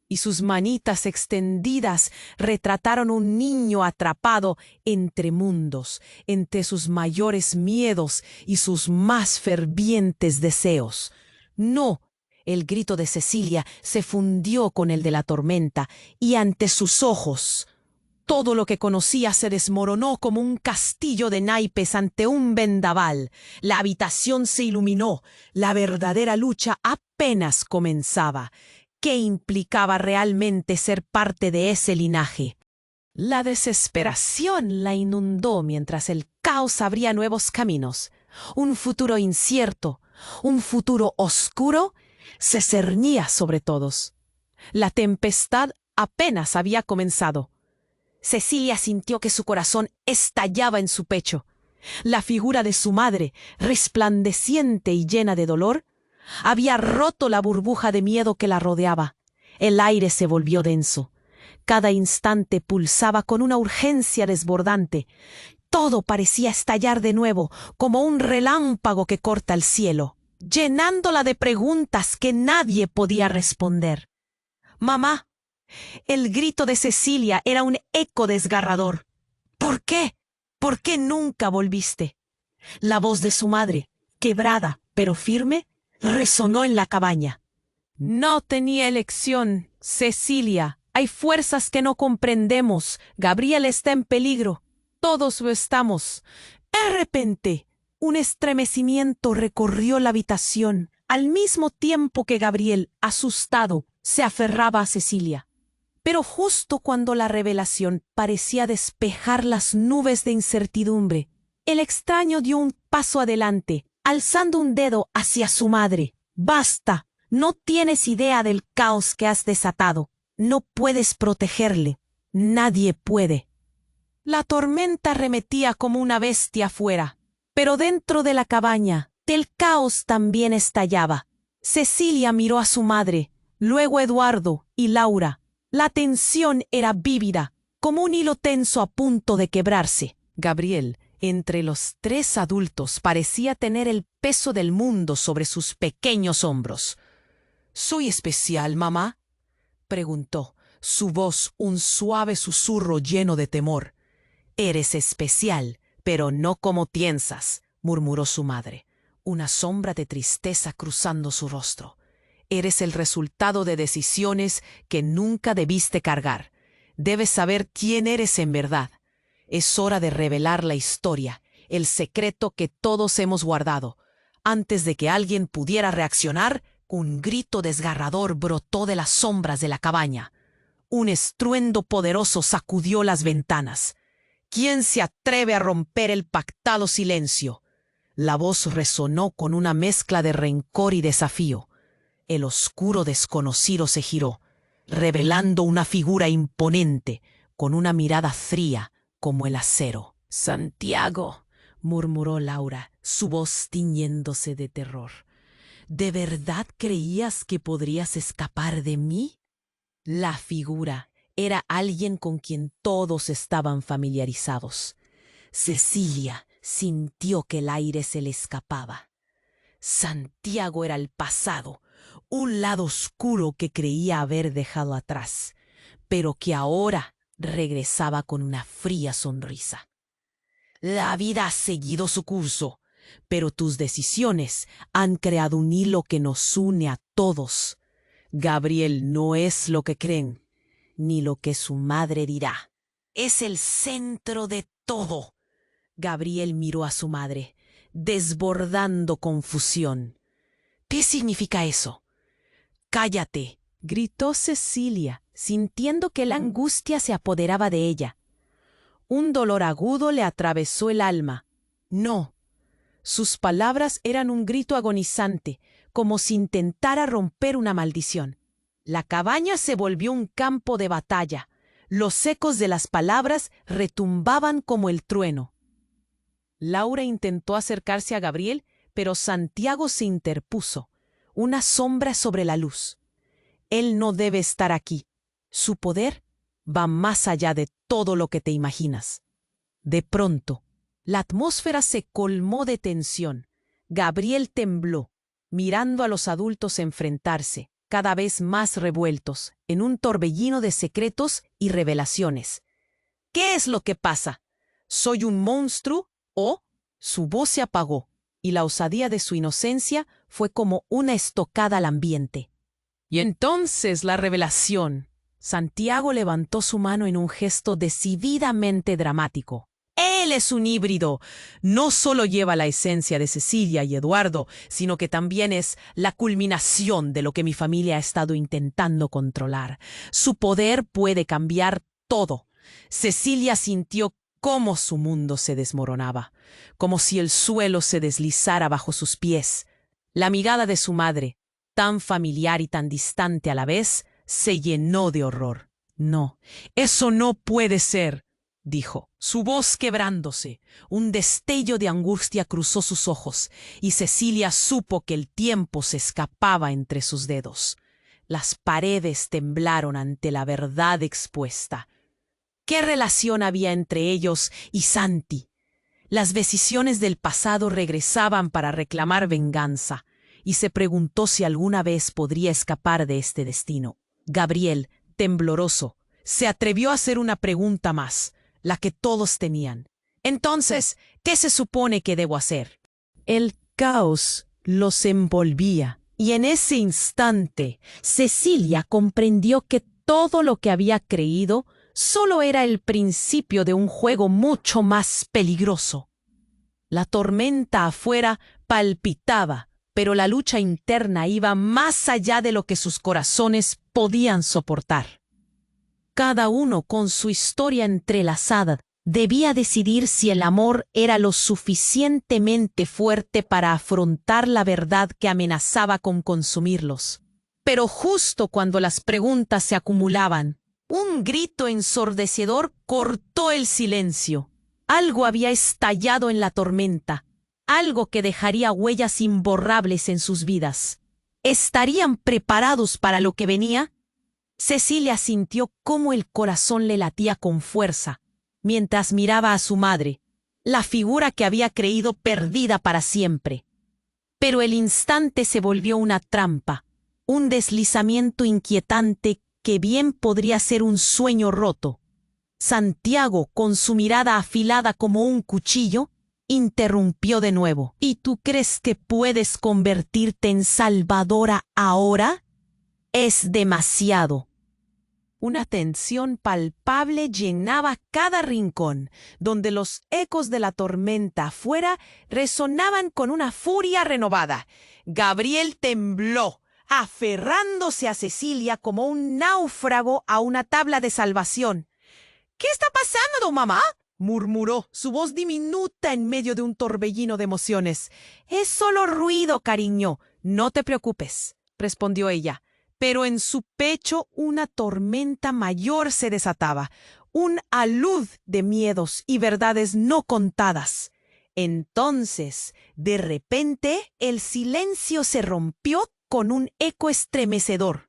Y sus manitas extendidas retrataron un niño atrapado entre mundos, entre sus mayores miedos y sus más fervientes deseos. No, el grito de Cecilia se fundió con el de la tormenta, y ante sus ojos todo lo que conocía se desmoronó como un castillo de naipes ante un vendaval. La habitación se iluminó. La verdadera lucha apenas comenzaba. ¿Qué implicaba realmente ser parte de ese linaje? La desesperación la inundó mientras el caos abría nuevos caminos. Un futuro incierto, un futuro oscuro, se cernía sobre todos. La tempestad apenas había comenzado. Cecilia sintió que su corazón estallaba en su pecho. La figura de su madre, resplandeciente y llena de dolor, había roto la burbuja de miedo que la rodeaba. El aire se volvió denso. Cada instante pulsaba con una urgencia desbordante. Todo parecía estallar de nuevo, como un relámpago que corta el cielo, llenándola de preguntas que nadie podía responder. «Mamá». El grito de Cecilia era un eco desgarrador. «¿Por qué? ¿Por qué nunca volviste?». La voz de su madre, quebrada pero firme, resonó en la cabaña. «No tenía elección, Cecilia. Hay fuerzas que no comprendemos. Gabriel está en peligro. Todos lo estamos». De repente, un estremecimiento recorrió la habitación, al mismo tiempo que Gabriel, asustado, se aferraba a Cecilia. Pero justo cuando la revelación parecía despejar las nubes de incertidumbre, el extraño dio un paso adelante, alzando un dedo hacia su madre. «Basta. No tienes idea del caos que has desatado. No puedes protegerle. Nadie puede». La tormenta arremetía como una bestia afuera, pero dentro de la cabaña, el caos también estallaba. Cecilia miró a su madre, luego a Eduardo y Laura. La tensión era vívida, como un hilo tenso a punto de quebrarse. Gabriel, entre los tres adultos, parecía tener el peso del mundo sobre sus pequeños hombros. «¿Soy especial, mamá?», preguntó, su voz un suave susurro lleno de temor. «Eres especial, pero no como piensas», murmuró su madre, una sombra de tristeza cruzando su rostro. «Eres el resultado de decisiones que nunca debiste cargar. Debes saber quién eres en verdad. Es hora de revelar la historia, el secreto que todos hemos guardado». Antes de que alguien pudiera reaccionar, un grito desgarrador brotó de las sombras de la cabaña. Un estruendo poderoso sacudió las ventanas. «¿Quién se atreve a romper el pactado silencio?». La voz resonó con una mezcla de rencor y desafío. El oscuro desconocido se giró, revelando una figura imponente, con una mirada fría como el acero. «Santiago», murmuró Laura, su voz tiñéndose de terror. «¿De verdad creías que podrías escapar de mí?». La figura era alguien con quien todos estaban familiarizados. Cecilia sintió que el aire se le escapaba. Santiago era el pasado, un lado oscuro que creía haber dejado atrás, pero que ahora regresaba con una fría sonrisa. «La vida ha seguido su curso, pero tus decisiones han creado un hilo que nos une a todos. Gabriel no es lo que creen, ni lo que su madre dirá. Es el centro de todo». Gabriel miró a su madre, desbordando confusión. «¿Qué significa eso?». «Cállate», gritó Cecilia, sintiendo que la angustia se apoderaba de ella. Un dolor agudo le atravesó el alma. «No». Sus palabras eran un grito agonizante, como si intentara romper una maldición. La cabaña se volvió un campo de batalla. Los ecos de las palabras retumbaban como el trueno. Laura intentó acercarse a Gabriel, pero Santiago se interpuso, una sombra sobre la luz. «Él no debe estar aquí. Su poder va más allá de todo lo que te imaginas». De pronto, la atmósfera se colmó de tensión. Gabriel tembló, mirando a los adultos enfrentarse, cada vez más revueltos, en un torbellino de secretos y revelaciones. ¿Qué es lo que pasa? ¿Soy un monstruo? ¿O? Su voz se apagó, y la osadía de su inocencia fue como una estocada al ambiente. Y entonces la revelación. Santiago levantó su mano en un gesto decididamente dramático. Él es un híbrido. No solo lleva la esencia de Cecilia y Eduardo, sino que también es la culminación de lo que mi familia ha estado intentando controlar. Su poder puede cambiar todo. Cecilia sintió cómo su mundo se desmoronaba, como si el suelo se deslizara bajo sus pies. La mirada de su madre, tan familiar y tan distante a la vez, se llenó de horror. No, eso no puede ser, dijo, su voz quebrándose. Un destello de angustia cruzó sus ojos, y Cecilia supo que el tiempo se escapaba entre sus dedos. Las paredes temblaron ante la verdad expuesta. ¿Qué relación había entre ellos y Santi? Las decisiones del pasado regresaban para reclamar venganza, y se preguntó si alguna vez podría escapar de este destino. Gabriel, tembloroso, se atrevió a hacer una pregunta más, la que todos tenían. Entonces, ¿qué se supone que debo hacer? El caos los envolvía, y en ese instante Cecilia comprendió que todo lo que había creído solo era el principio de un juego mucho más peligroso. La tormenta afuera palpitaba, pero la lucha interna iba más allá de lo que sus corazones podían soportar. Cada uno con su historia entrelazada debía decidir si el amor era lo suficientemente fuerte para afrontar la verdad que amenazaba con consumirlos. Pero justo cuando las preguntas se acumulaban, un grito ensordecedor cortó el silencio. Algo había estallado en la tormenta, algo que dejaría huellas imborrables en sus vidas. ¿Estarían preparados para lo que venía? Cecilia sintió cómo el corazón le latía con fuerza, mientras miraba a su madre, la figura que había creído perdida para siempre. Pero el instante se volvió una trampa, un deslizamiento inquietante que bien podría ser un sueño roto. Santiago, con su mirada afilada como un cuchillo, interrumpió de nuevo. ¿Y tú crees que puedes convertirte en salvadora ahora? Es demasiado. Una tensión palpable llenaba cada rincón, donde los ecos de la tormenta afuera resonaban con una furia renovada. Gabriel tembló, aferrándose a Cecilia como un náufrago a una tabla de salvación. ¿Qué está pasando, mamá?, murmuró, su voz diminuta en medio de un torbellino de emociones. Es solo ruido, cariño. No te preocupes, respondió ella. Pero en su pecho una tormenta mayor se desataba, un alud de miedos y verdades no contadas. Entonces, de repente, el silencio se rompió con un eco estremecedor.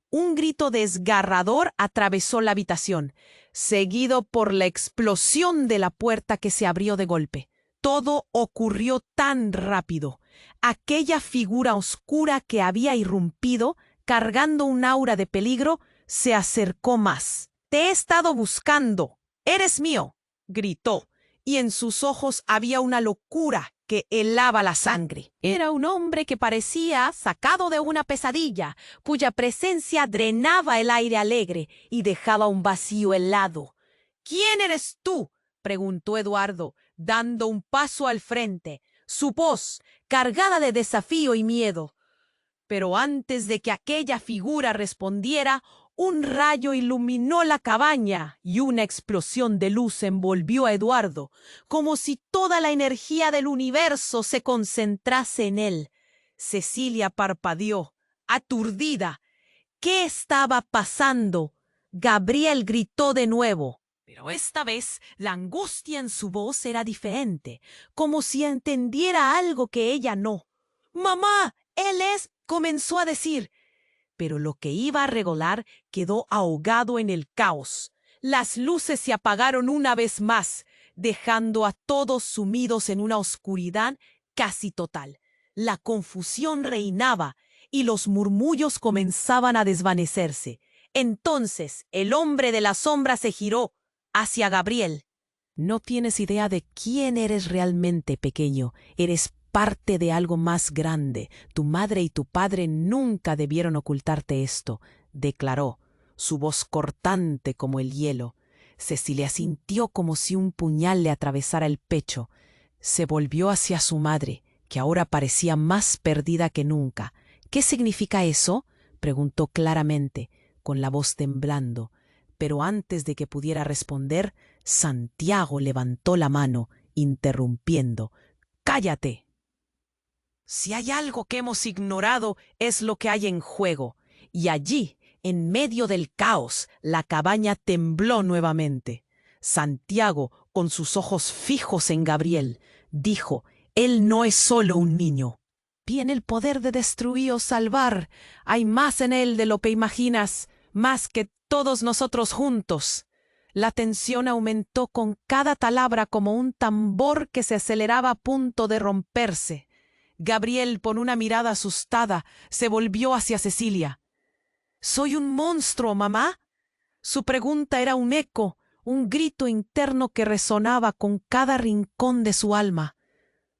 Un grito desgarrador atravesó la habitación, seguido por la explosión de la puerta que se abrió de golpe. Todo ocurrió tan rápido. Aquella figura oscura que había irrumpido, cargando un aura de peligro, se acercó más. «Te he estado buscando. Eres mío», gritó, y en sus ojos había una locura que helaba la sangre. Era un hombre que parecía sacado de una pesadilla, cuya presencia drenaba el aire alegre y dejaba un vacío helado. «¿Quién eres tú?», preguntó Eduardo, dando un paso al frente, su voz cargada de desafío y miedo. Pero antes de que aquella figura respondiera, un rayo iluminó la cabaña y una explosión de luz envolvió a Eduardo, como si toda la energía del universo se concentrase en él. Cecilia parpadeó, aturdida. ¿Qué estaba pasando? Gabriel gritó de nuevo, pero esta vez la angustia en su voz era diferente, como si entendiera algo que ella no. «Mamá, él es», comenzó a decir, pero lo que iba a regolar quedó ahogado en el caos. Las luces se apagaron una vez más. dejando a todos sumidos en una oscuridad casi total. La confusión reinaba y los murmullos comenzaban a desvanecerse. Entonces el hombre de la sombra se giró hacia Gabriel. No tienes idea de quién eres realmente, pequeño. Eres parte de algo más grande. Tu madre y tu padre nunca debieron ocultarte esto, declaró, su voz cortante como el hielo. Cecilia sintió como si un puñal le atravesara el pecho. Se volvió hacia su madre, que ahora parecía más perdida que nunca. ¿Qué significa eso?, preguntó claramente, con la voz temblando. Pero antes de que pudiera responder, Santiago levantó la mano, interrumpiendo. «¡Cállate! Si hay algo que hemos ignorado, es lo que hay en juego». Y allí, en medio del caos, la cabaña tembló nuevamente. Santiago, con sus ojos fijos en Gabriel, dijo: «Él no es solo un niño. Tiene el poder de destruir o salvar. Hay más en él de lo que imaginas, más que todos nosotros juntos». La tensión aumentó con cada palabra como un tambor que se aceleraba a punto de romperse. Gabriel, con una mirada asustada, se volvió hacia Cecilia. «¿Soy un monstruo, mamá?». Su pregunta era un eco, un grito interno que resonaba con cada rincón de su alma.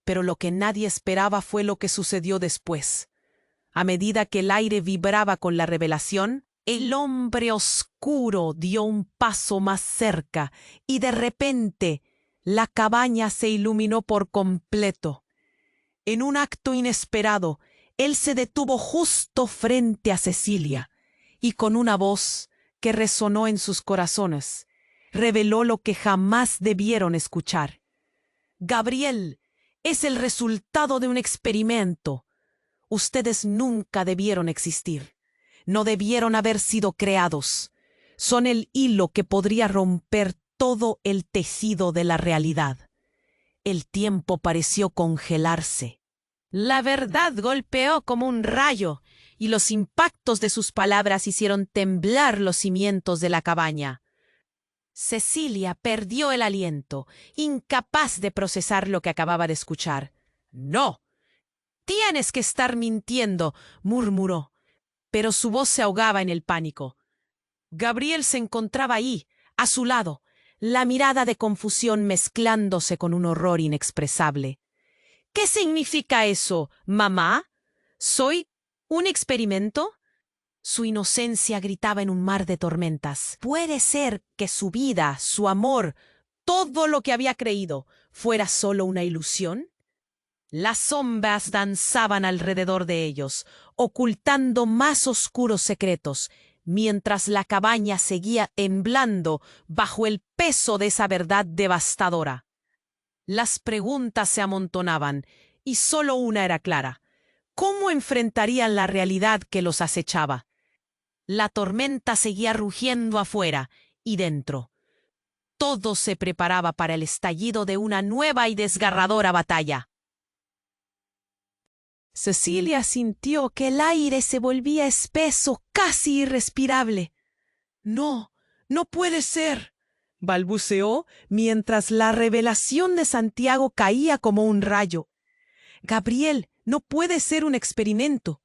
Pero lo que nadie esperaba fue lo que sucedió después. A medida que el aire vibraba con la revelación, el hombre oscuro dio un paso más cerca y de repente la cabaña se iluminó por completo. En un acto inesperado, él se detuvo justo frente a Cecilia y con una voz que resonó en sus corazones, reveló lo que jamás debieron escuchar. «Gabriel es el resultado de un experimento. Ustedes nunca debieron existir. No debieron haber sido creados. Son el hilo que podría romper todo el tejido de la realidad». El tiempo pareció congelarse. La verdad golpeó como un rayo, y los impactos de sus palabras hicieron temblar los cimientos de la cabaña. Cecilia perdió el aliento, incapaz de procesar lo que acababa de escuchar. «No, tienes que estar mintiendo», murmuró, pero su voz se ahogaba en el pánico. Gabriel se encontraba ahí, a su lado, la mirada de confusión mezclándose con un horror inexpresable. «¿Qué significa eso, mamá? ¿Soy un experimento?». Su inocencia gritaba en un mar de tormentas. ¿Puede ser que su vida, su amor, todo lo que había creído, fuera solo una ilusión? Las sombras danzaban alrededor de ellos, ocultando más oscuros secretos, mientras la cabaña seguía temblando bajo el peso de esa verdad devastadora. Las preguntas se amontonaban, y solo una era clara: ¿cómo enfrentarían la realidad que los acechaba? La tormenta seguía rugiendo afuera y dentro. Todo se preparaba para el estallido de una nueva y desgarradora batalla. Cecilia sintió que el aire se volvía espeso, casi irrespirable. «No, no puede ser», balbuceó mientras la revelación de Santiago caía como un rayo. Gabriel no puede ser un experimento.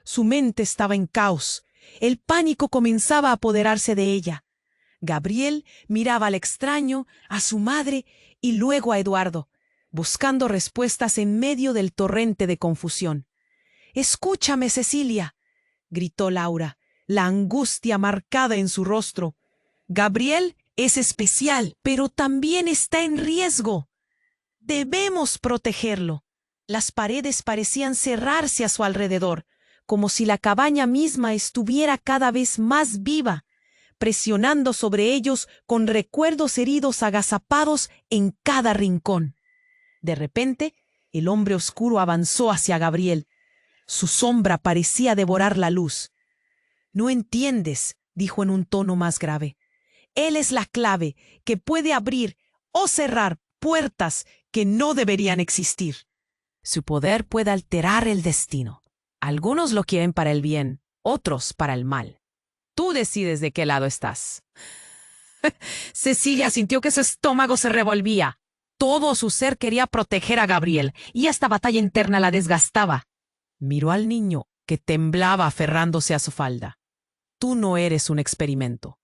Su mente estaba en caos. El pánico comenzaba a apoderarse de ella. Gabriel miraba al extraño, a su madre y luego a Eduardo, buscando respuestas en medio del torrente de confusión. «Escúchame, Cecilia», gritó Laura, la angustia marcada en su rostro. «Gabriel es especial, pero también está en riesgo. Debemos protegerlo». Las paredes parecían cerrarse a su alrededor, como si la cabaña misma estuviera cada vez más viva, presionando sobre ellos con recuerdos heridos agazapados en cada rincón. De repente, el hombre oscuro avanzó hacia Gabriel. Su sombra parecía devorar la luz. «No entiendes», dijo en un tono más grave. «Él es la clave que puede abrir o cerrar puertas que no deberían existir. Su poder puede alterar el destino. Algunos lo quieren para el bien, otros para el mal. Tú decides de qué lado estás». Cecilia sintió que su estómago se revolvía. Todo su ser quería proteger a Gabriel, y esta batalla interna la desgastaba. Miró al niño, que temblaba aferrándose a su falda. Tú no eres un experimento.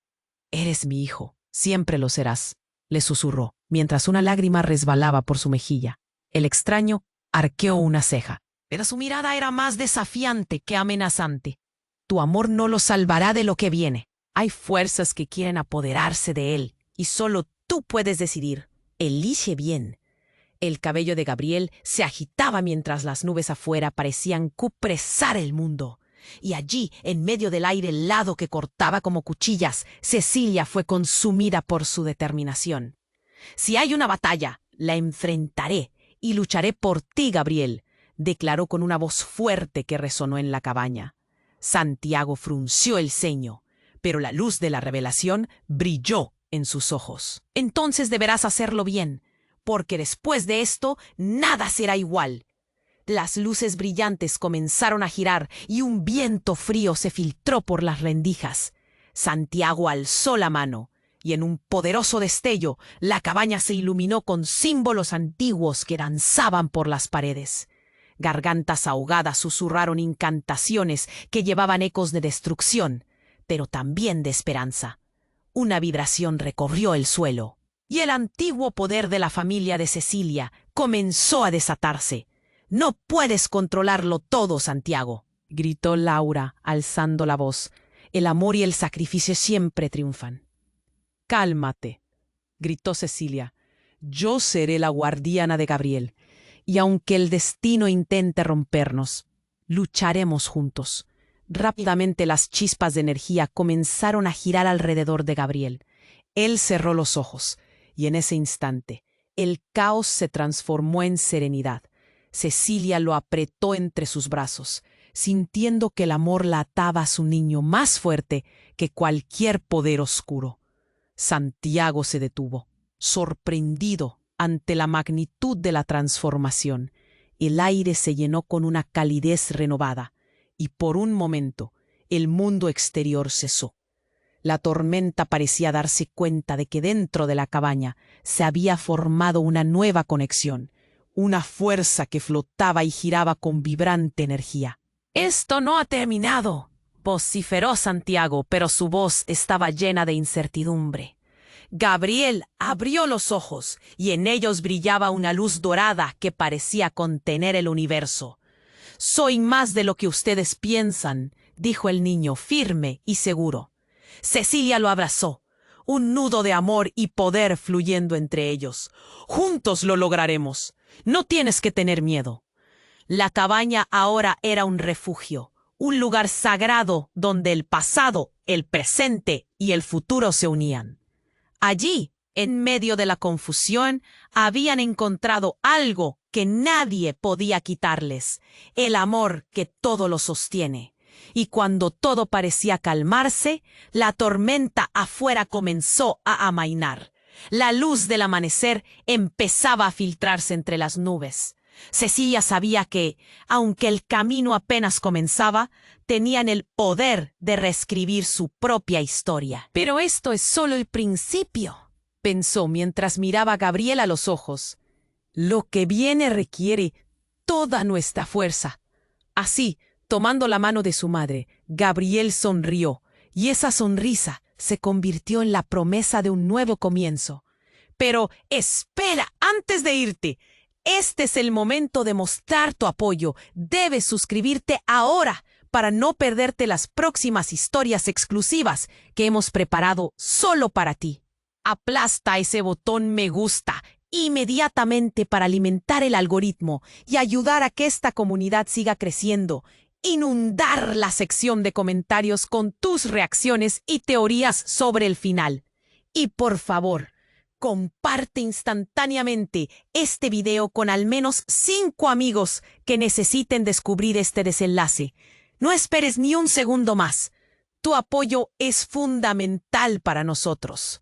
Eres mi hijo, siempre lo serás, le susurró, mientras una lágrima resbalaba por su mejilla. El extraño arqueó una ceja, pero su mirada era más desafiante que amenazante. Tu amor no lo salvará de lo que viene. Hay fuerzas que quieren apoderarse de él, y solo tú puedes decidir. Elige bien. El cabello de Gabriel se agitaba mientras las nubes afuera parecían cupresar el mundo. Y allí, en medio del aire helado que cortaba como cuchillas, Cecilia fue consumida por su determinación. Si hay una batalla, la enfrentaré y lucharé por ti, Gabriel, declaró con una voz fuerte que resonó en la cabaña. Santiago frunció el ceño, pero la luz de la revelación brilló en sus ojos. Entonces deberás hacerlo bien, porque después de esto nada será igual. Las luces brillantes comenzaron a girar y un viento frío se filtró por las rendijas. Santiago alzó la mano y en un poderoso destello la cabaña se iluminó con símbolos antiguos que danzaban por las paredes. Gargantas ahogadas susurraron incantaciones que llevaban ecos de destrucción, pero también de esperanza. Una vibración recorrió el suelo, y el antiguo poder de la familia de Cecilia comenzó a desatarse. «No puedes controlarlo todo, Santiago», gritó Laura, alzando la voz. «El amor y el sacrificio siempre triunfan». «Cálmate», gritó Cecilia. «Yo seré la guardiana de Gabriel, y aunque el destino intente rompernos, lucharemos juntos». Rápidamente las chispas de energía comenzaron a girar alrededor de Gabriel. Él cerró los ojos, y en ese instante, el caos se transformó en serenidad. Cecilia lo apretó entre sus brazos, sintiendo que el amor la ataba a su niño más fuerte que cualquier poder oscuro. Santiago se detuvo, sorprendido ante la magnitud de la transformación. El aire se llenó con una calidez renovada, y por un momento el mundo exterior cesó. La tormenta parecía darse cuenta de que dentro de la cabaña se había formado una nueva conexión, una fuerza que flotaba y giraba con vibrante energía. «Esto no ha terminado», vociferó Santiago, pero su voz estaba llena de incertidumbre. Gabriel abrió los ojos y en ellos brillaba una luz dorada que parecía contener el universo. «Soy más de lo que ustedes piensan», dijo el niño firme y seguro. Cecilia lo abrazó, un nudo de amor y poder fluyendo entre ellos. «Juntos lo lograremos. No tienes que tener miedo». La cabaña ahora era un refugio, un lugar sagrado donde el pasado, el presente y el futuro se unían. Allí, en medio de la confusión, habían encontrado algo que nadie podía quitarles, el amor que todo lo sostiene. Y cuando todo parecía calmarse, la tormenta afuera comenzó a amainar. La luz del amanecer empezaba a filtrarse entre las nubes. Cecilia sabía que, aunque el camino apenas comenzaba, tenían el poder de reescribir su propia historia. «Pero esto es solo el principio», pensó mientras miraba a Gabriel a los ojos. «Lo que viene requiere toda nuestra fuerza». Así, tomando la mano de su madre, Gabriel sonrió, y esa sonrisa se convirtió en la promesa de un nuevo comienzo. «Pero espera, antes de irte. Este es el momento de mostrar tu apoyo. Debes suscribirte ahora para no perderte las próximas historias exclusivas que hemos preparado solo para ti. Aplasta ese botón me gusta inmediatamente para alimentar el algoritmo y ayudar a que esta comunidad siga creciendo. Inundar la sección de comentarios con tus reacciones y teorías sobre el final. Y por favor, comparte instantáneamente este video con al menos 5 amigos que necesiten descubrir este desenlace. No esperes ni un segundo más. Tu apoyo es fundamental para nosotros.